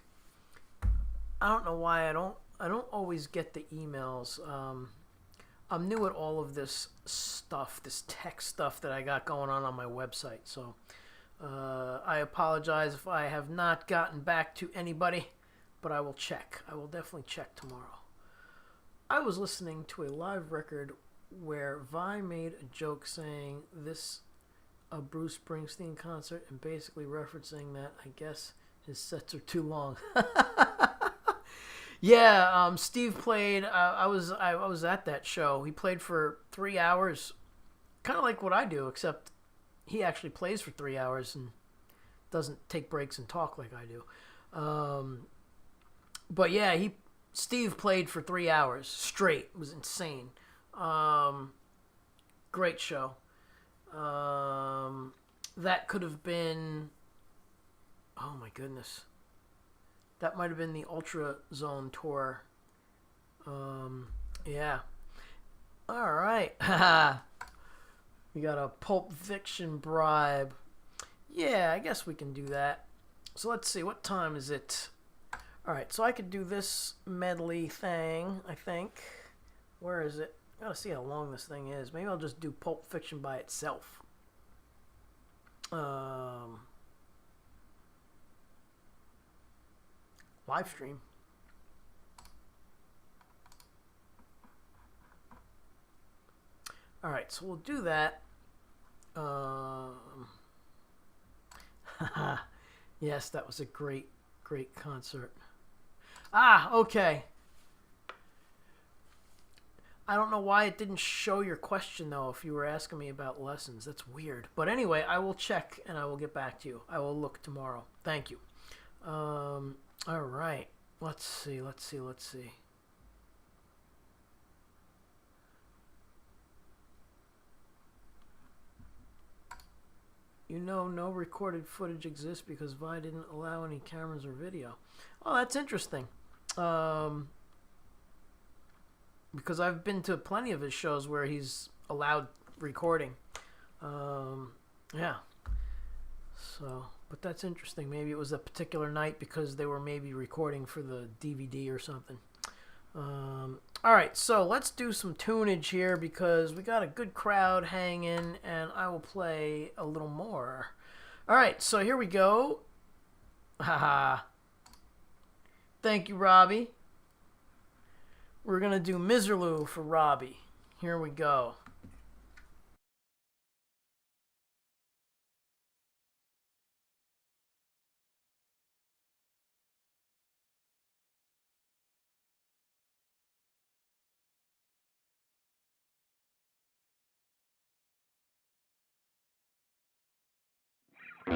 I don't know why I don't always get the emails. I'm new at all of this stuff, this tech stuff that I got going on my website. So I apologize if I have not gotten back to anybody, but I will check. I will definitely check tomorrow. I was listening to a live record where Vi made a joke saying this a Bruce Springsteen concert and basically referencing that I guess his sets are too long. Yeah, Steve played. I was at that show. He played for 3 hours, kind of like what I do, except he actually plays for 3 hours and doesn't take breaks and talk like I do. But yeah, Steve played for 3 hours straight. It was insane. Great show. That could have been. Oh my goodness. That might have been the Ultra Zone tour. Yeah. All right. We got a Pulp Fiction bribe. Yeah, I guess we can do that. So let's see. What time is it? All right. So I could do this medley thing, I think. Where is it? I gotta see how long this thing is. Maybe I'll just do Pulp Fiction by itself. Live stream. All right, so we'll do that. Yes, that was a great concert. Ah, okay. I don't know why it didn't show your question, though, if you were asking me about lessons. That's weird. But anyway, I will check, and I will get back to you. I will look tomorrow. Thank you. All right. Let's see. You know, no recorded footage exists because Vi didn't allow any cameras or video. Oh, that's interesting. Because I've been to plenty of his shows where he's allowed recording. Yeah. So, but that's interesting. Maybe it was a particular night because they were maybe recording for the DVD or something. All right, so let's do some tunage here because we got a good crowd hanging, and I will play a little more. All right, so here we go. Haha. Thank you, Robbie. We're going to do Miserloo for Robbie. Here we go. All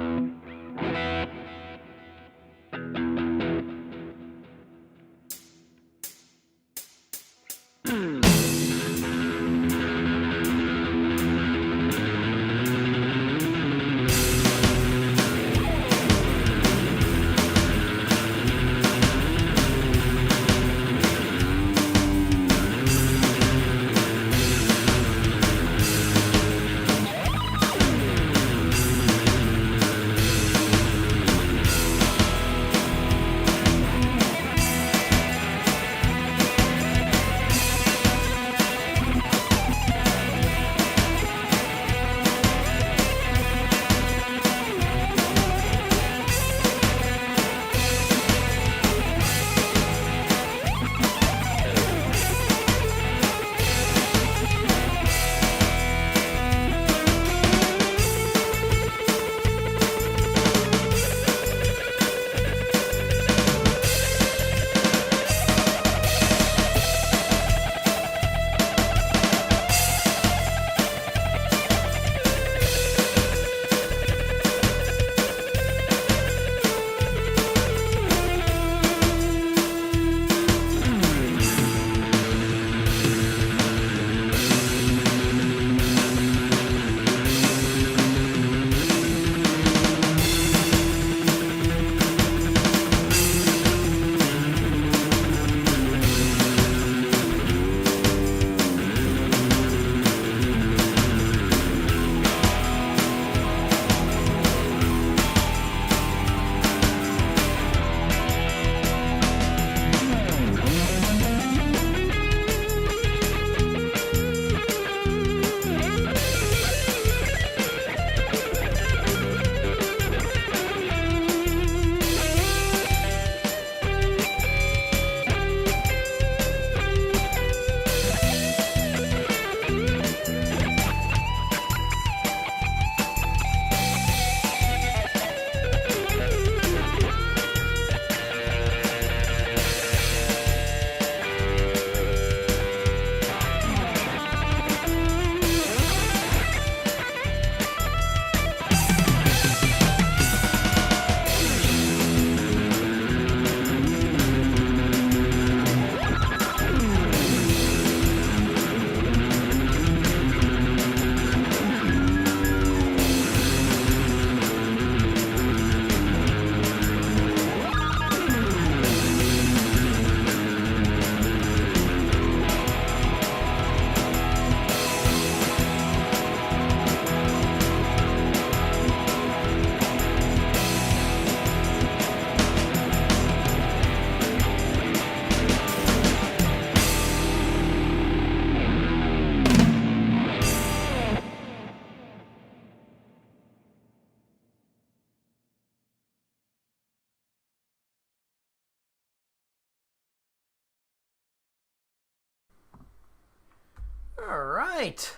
right.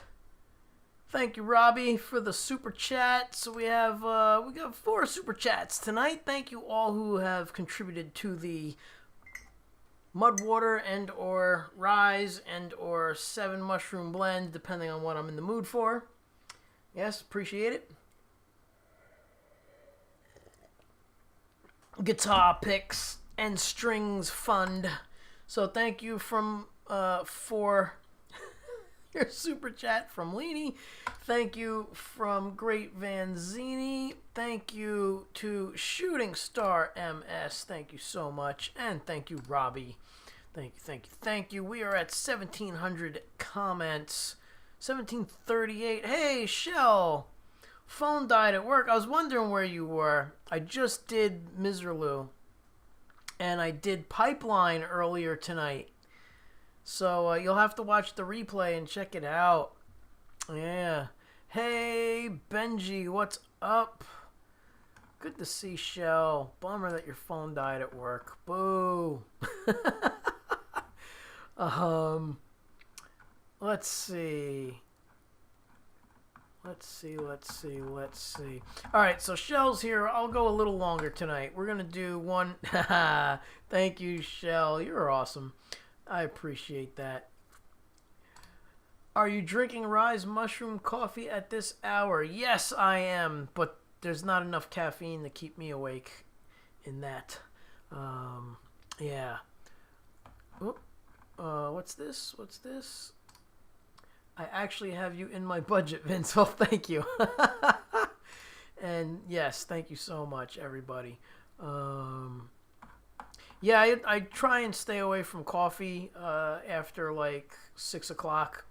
Thank you, Robbie, for the super chat. So we got 4 super chats tonight. Thank you all who have contributed to the Mudwater and or Rise and or 7 Mushroom Blend, depending on what I'm in the mood for. Yes, appreciate it. Guitar picks and strings fund. So thank you for your super chat from Leany. Thank you from Great Vanzini. Thank you to Shooting Star MS. Thank you so much. And thank you, Robbie. Thank you. We are at 1,700 comments. 1738. Hey, Shell. Phone died at work. I was wondering where you were. I just did Miserloo. And I did Pipeline earlier tonight. So you'll have to watch the replay and check it out. Yeah. Hey, Benji, what's up? Good to see Shell. Bummer that your phone died at work. Boo. Let's see. Let's see. All right, so Shell's here. I'll go a little longer tonight. We're going to do one. Thank you, Shell. You're awesome. I appreciate that. Are you drinking Rise Mushroom Coffee at this hour? Yes, I am. But there's not enough caffeine to keep me awake in that. Yeah. Oop. What's this? What's this? I actually have you in my budget, Vince. Well, thank you. And yes, thank you so much, everybody. Yeah, I try and stay away from coffee after like 6 o'clock.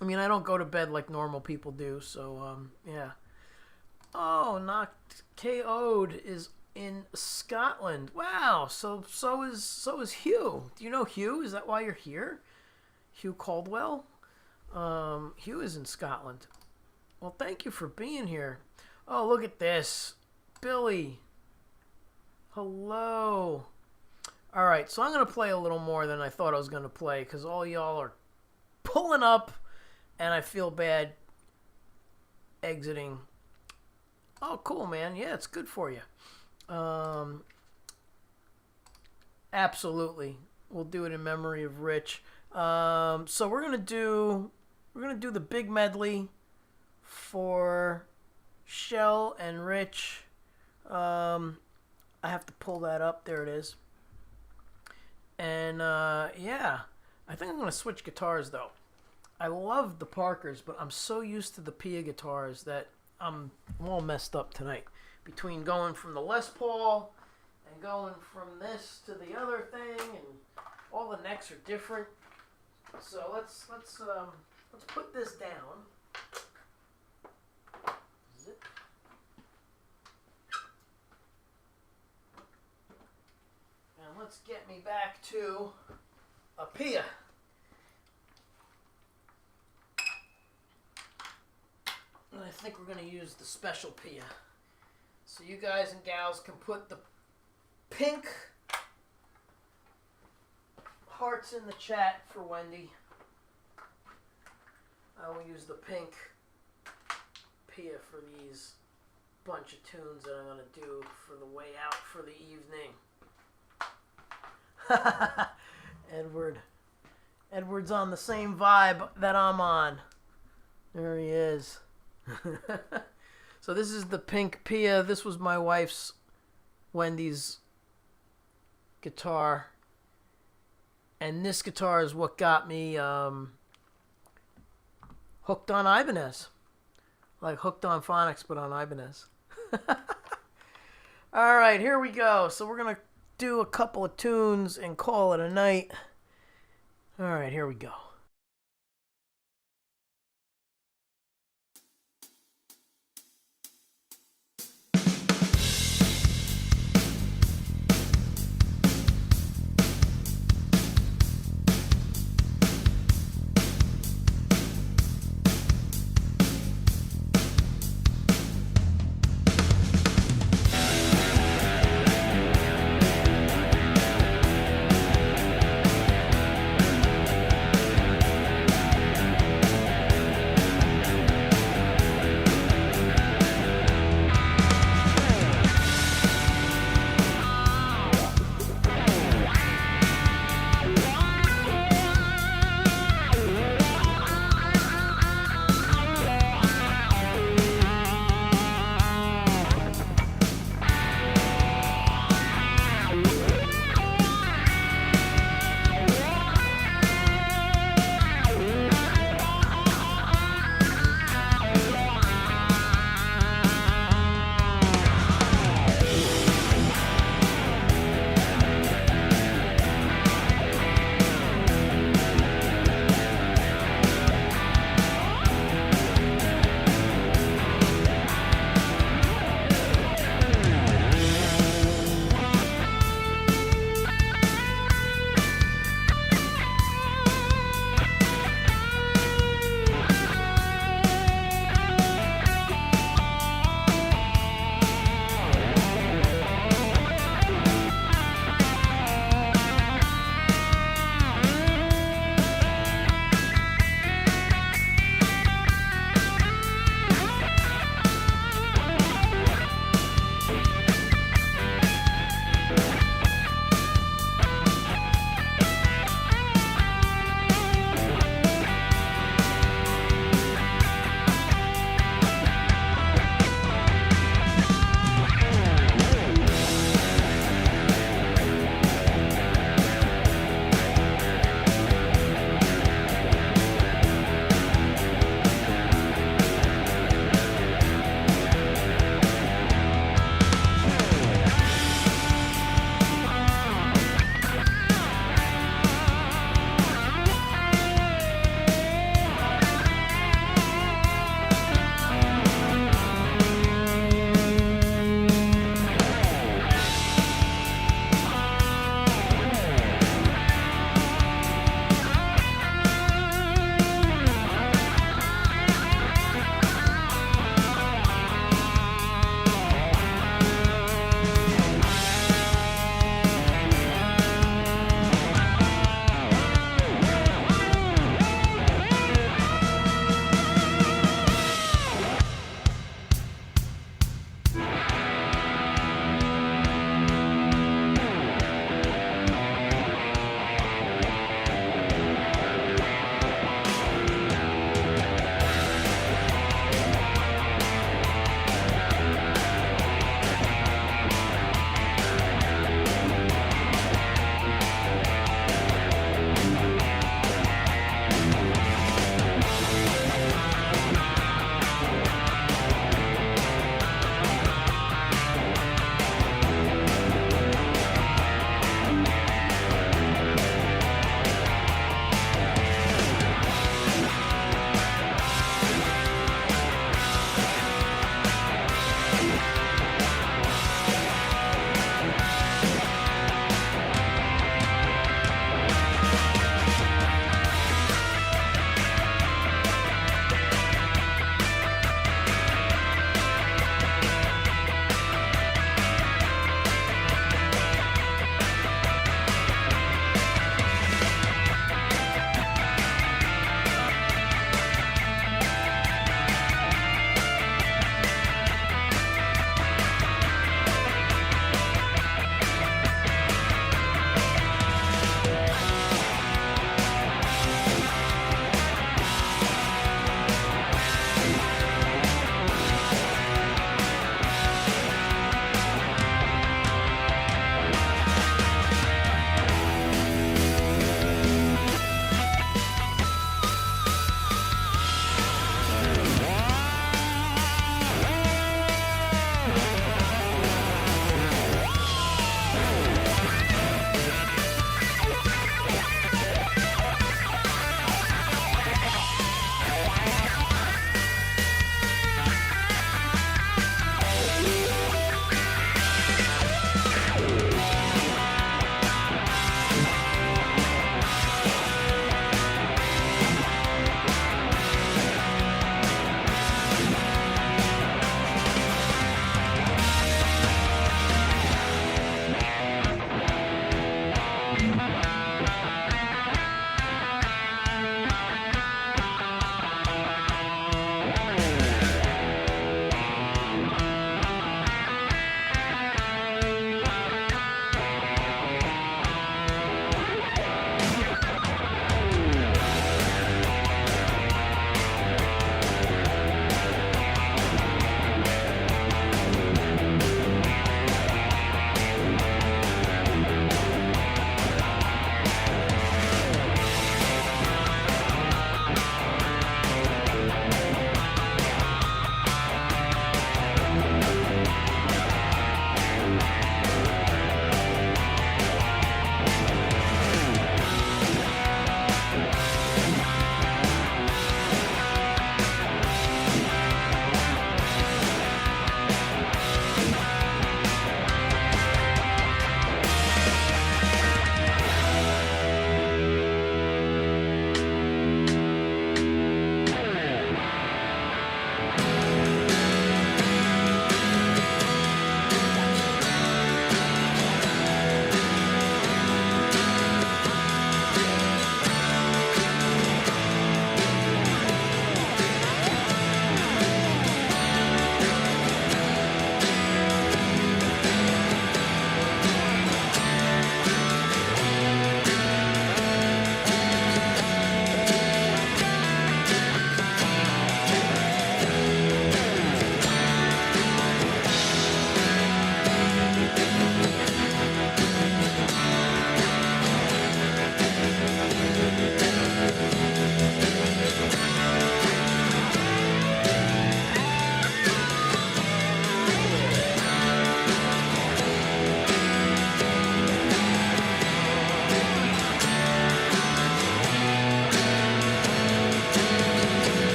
I mean, I don't go to bed like normal people do, so yeah. Oh, Knocked KO'd is in Scotland. Wow, so is Hugh. Do you know Hugh? Is that why you're here? Hugh Caldwell? Hugh is in Scotland. Well, thank you for being here. Oh, look at this. Billy. Hello. All right, so I'm going to play a little more than I thought I was going to play because all y'all are pulling up and I feel bad exiting. Oh, cool, man. Yeah, it's good for you. Absolutely. We'll do it in memory of Rich. So we're gonna do the big medley for Shell and Rich. I have to pull that up. There it is. And yeah, I think I'm gonna switch guitars though. I love the Parkers, but I'm so used to the Pia guitars that I'm all messed up tonight. Between going from the Les Paul and going from this to the other thing, and all the necks are different. So let's put this down. Zip. And let's get me back to a Pia. And I think we're going to use the special Pia. So you guys and gals can put the pink hearts in the chat for Wendy. I will use the pink Pia for these bunch of tunes that I'm going to do for the way out for the evening. Edward's on the same vibe that I'm on. There he is. So this is the pink Pia. This was my wife's, Wendy's guitar. And this guitar is what got me hooked on Ibanez. Like hooked on phonics, but on Ibanez. All right, here we go. So we're going to do a couple of tunes and call it a night. All right, here we go.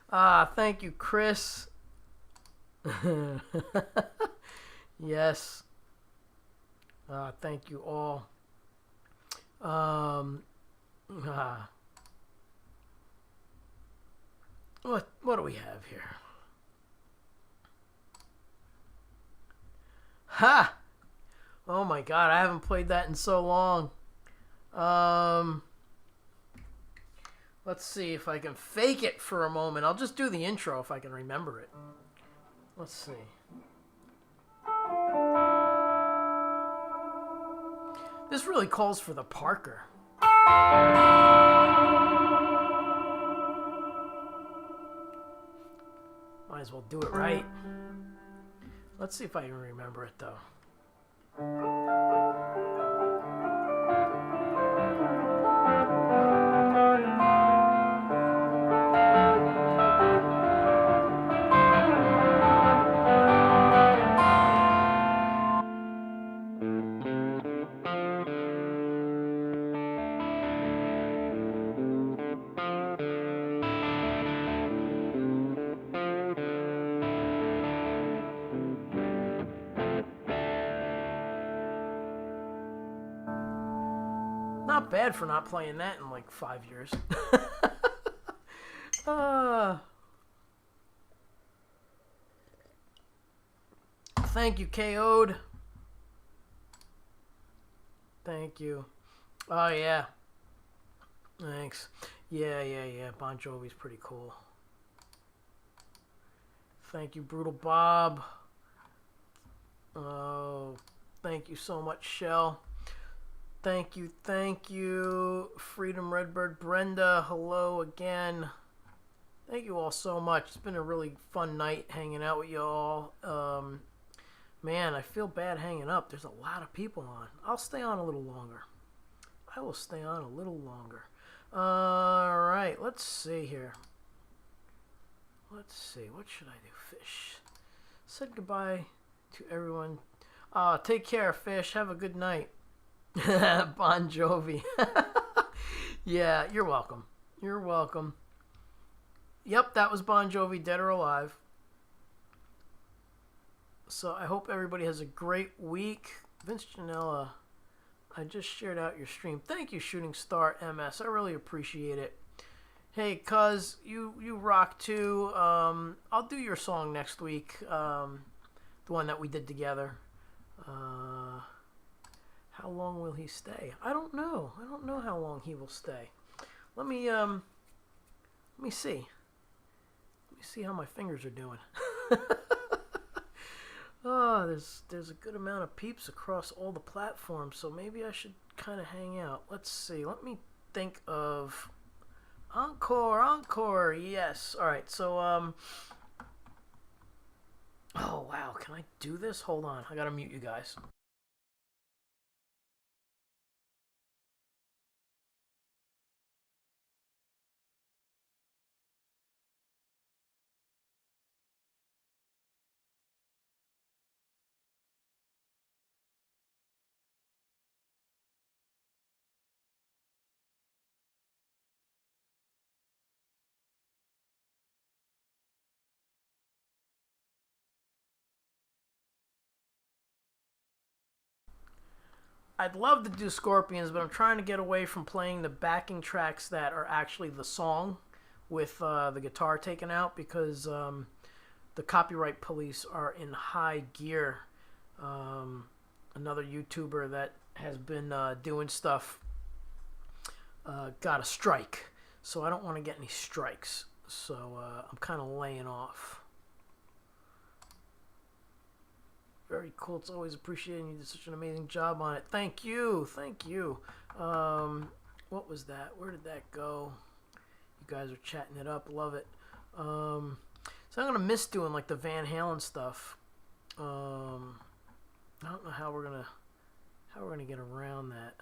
Thank you, Chris. Yes. Thank you all. Um, ah, what do we have here? Ha! Oh my god, I haven't played that in so long. Um, let's see if I can fake it for a moment. I'll just do the intro if I can remember it. Let's see. This really calls for the Parker. Might as well do it right. Let's see if I can remember it though. Not bad for not playing that in like 5 years. Thank you, KO'd. Thank you. Oh, yeah. Thanks. Yeah. Bon Jovi's pretty cool. Thank you, Brutal Bob. Oh, thank you so much, Shell. Thank you. Freedom Redbird Brenda, hello again. Thank you all so much. It's been a really fun night hanging out with you all. Man, I feel bad hanging up. There's a lot of people on. I'll stay on a little longer. I will stay on a little longer. Alright, let's see here. Let's see, what should I do? Fish. Said goodbye to everyone. Take care, Fish. Have a good night. Bon Jovi. Yeah, you're welcome. You're welcome. Yep, that was Bon Jovi, Dead or Alive. So I hope everybody has a great week. Vince Janella, I just shared out your stream. Thank you, Shooting Star MS. I really appreciate it. Hey, cuz, you rock too. I'll do your song next week. The one that we did together. How long will he stay? I don't know. I don't know how long he will stay. Let me see. Let me see how my fingers are doing. Oh, there's a good amount of peeps across all the platforms, so maybe I should kind of hang out. Let's see. Let me think of encore. Yes. All right. So oh wow, can I do this? Hold on. I got to mute you guys. I'd love to do Scorpions, but I'm trying to get away from playing the backing tracks that are actually the song with the guitar taken out because the copyright police are in high gear. Another YouTuber that has been doing stuff got a strike, so I don't want to get any strikes. So I'm kind of laying off. Very cool. It's always appreciating. You did such an amazing job on it. Thank you. What was that? Where did that go? You guys are chatting it up. Love it. So I'm gonna miss doing like the Van Halen stuff. I don't know how we're gonna get around that.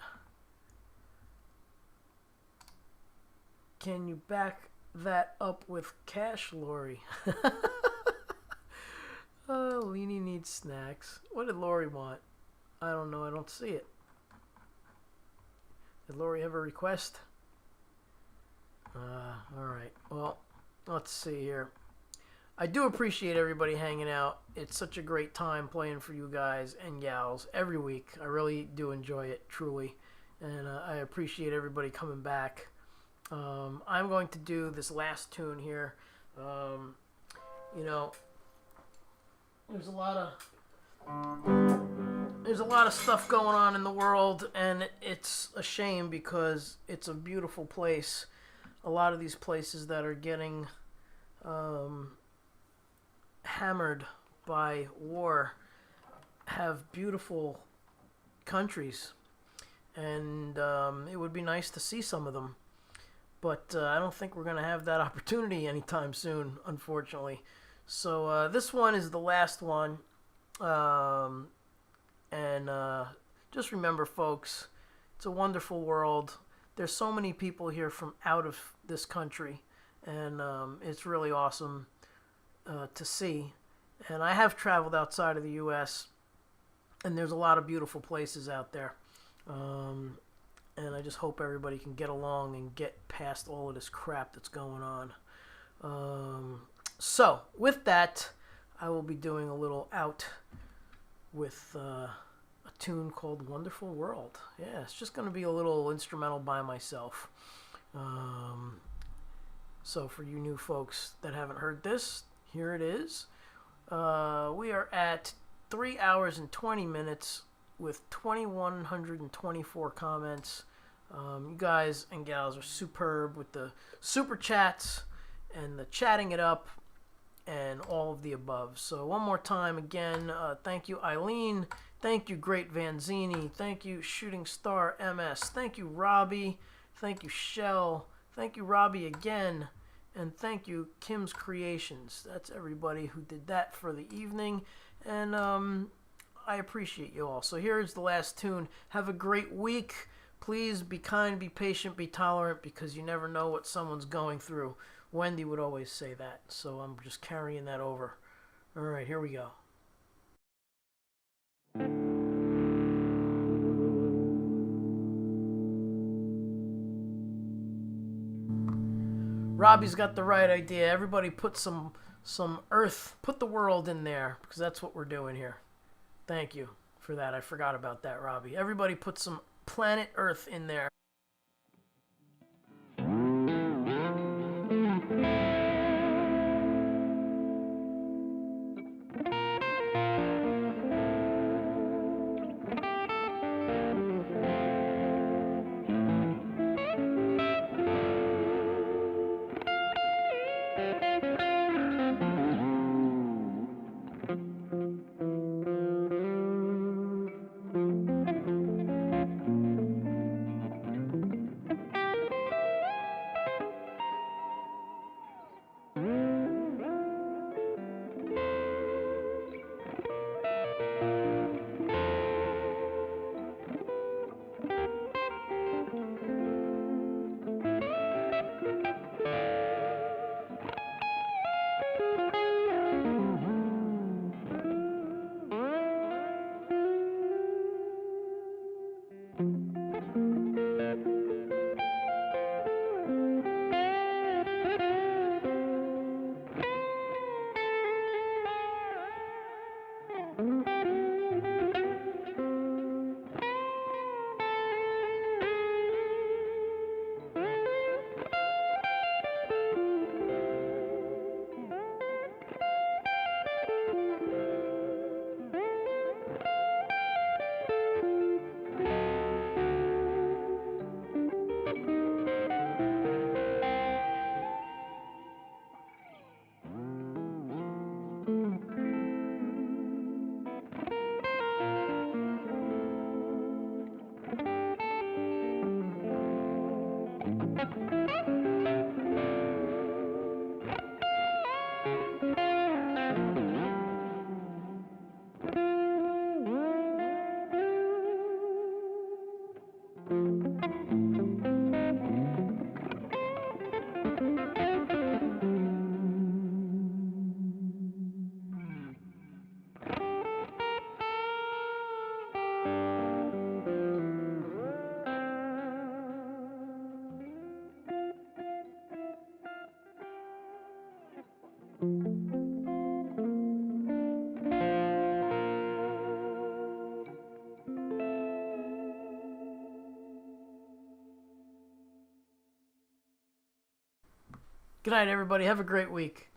Can you back that up with cash, Lori? Oh, Leanie needs snacks. What did Lori want? I don't know. I don't see it. Did Lori have a request? Alright. Well, let's see here. I do appreciate everybody hanging out. It's such a great time playing for you guys and gals every week. I really do enjoy it, truly. And I appreciate everybody coming back. I'm going to do this last tune here. You know, there's a lot of stuff going on in the world, and it's a shame because it's a beautiful place. A lot of these places that are getting hammered by war have beautiful countries, and it would be nice to see some of them, but I don't think we're going to have that opportunity anytime soon, unfortunately. So this one is the last one, and just remember, folks, it's a wonderful world. There's so many people here from out of this country, and it's really awesome to see. And I have traveled outside of the U.S., and there's a lot of beautiful places out there. And I just hope everybody can get along and get past all of this crap that's going on. So, with that, I will be doing a little out with a tune called Wonderful World. Yeah, it's just going to be a little instrumental by myself. So for you new folks that haven't heard this, here it is. We are at 3 hours and 20 minutes with 2,124 comments. You guys and gals are superb with the super chats and the chatting it up and all of the above. So one more time again, thank you Eileen, thank you Great Vanzini, thank you Shooting Star MS, thank you Robbie, thank you Shell, thank you Robbie again, and thank you Kim's Creations. That's everybody who did that for the evening, and I appreciate you all. So here's the last tune. Have a great week. Please be kind, be patient, be tolerant, because you never know what someone's going through. Wendy would always say that, so I'm just carrying that over. All right, here we go. Robbie's got the right idea. Everybody put some earth, put the world in there, because that's what we're doing here. Thank you for that. I forgot about that, Robbie. Everybody put some planet Earth in there. Good night, everybody. Have a great week.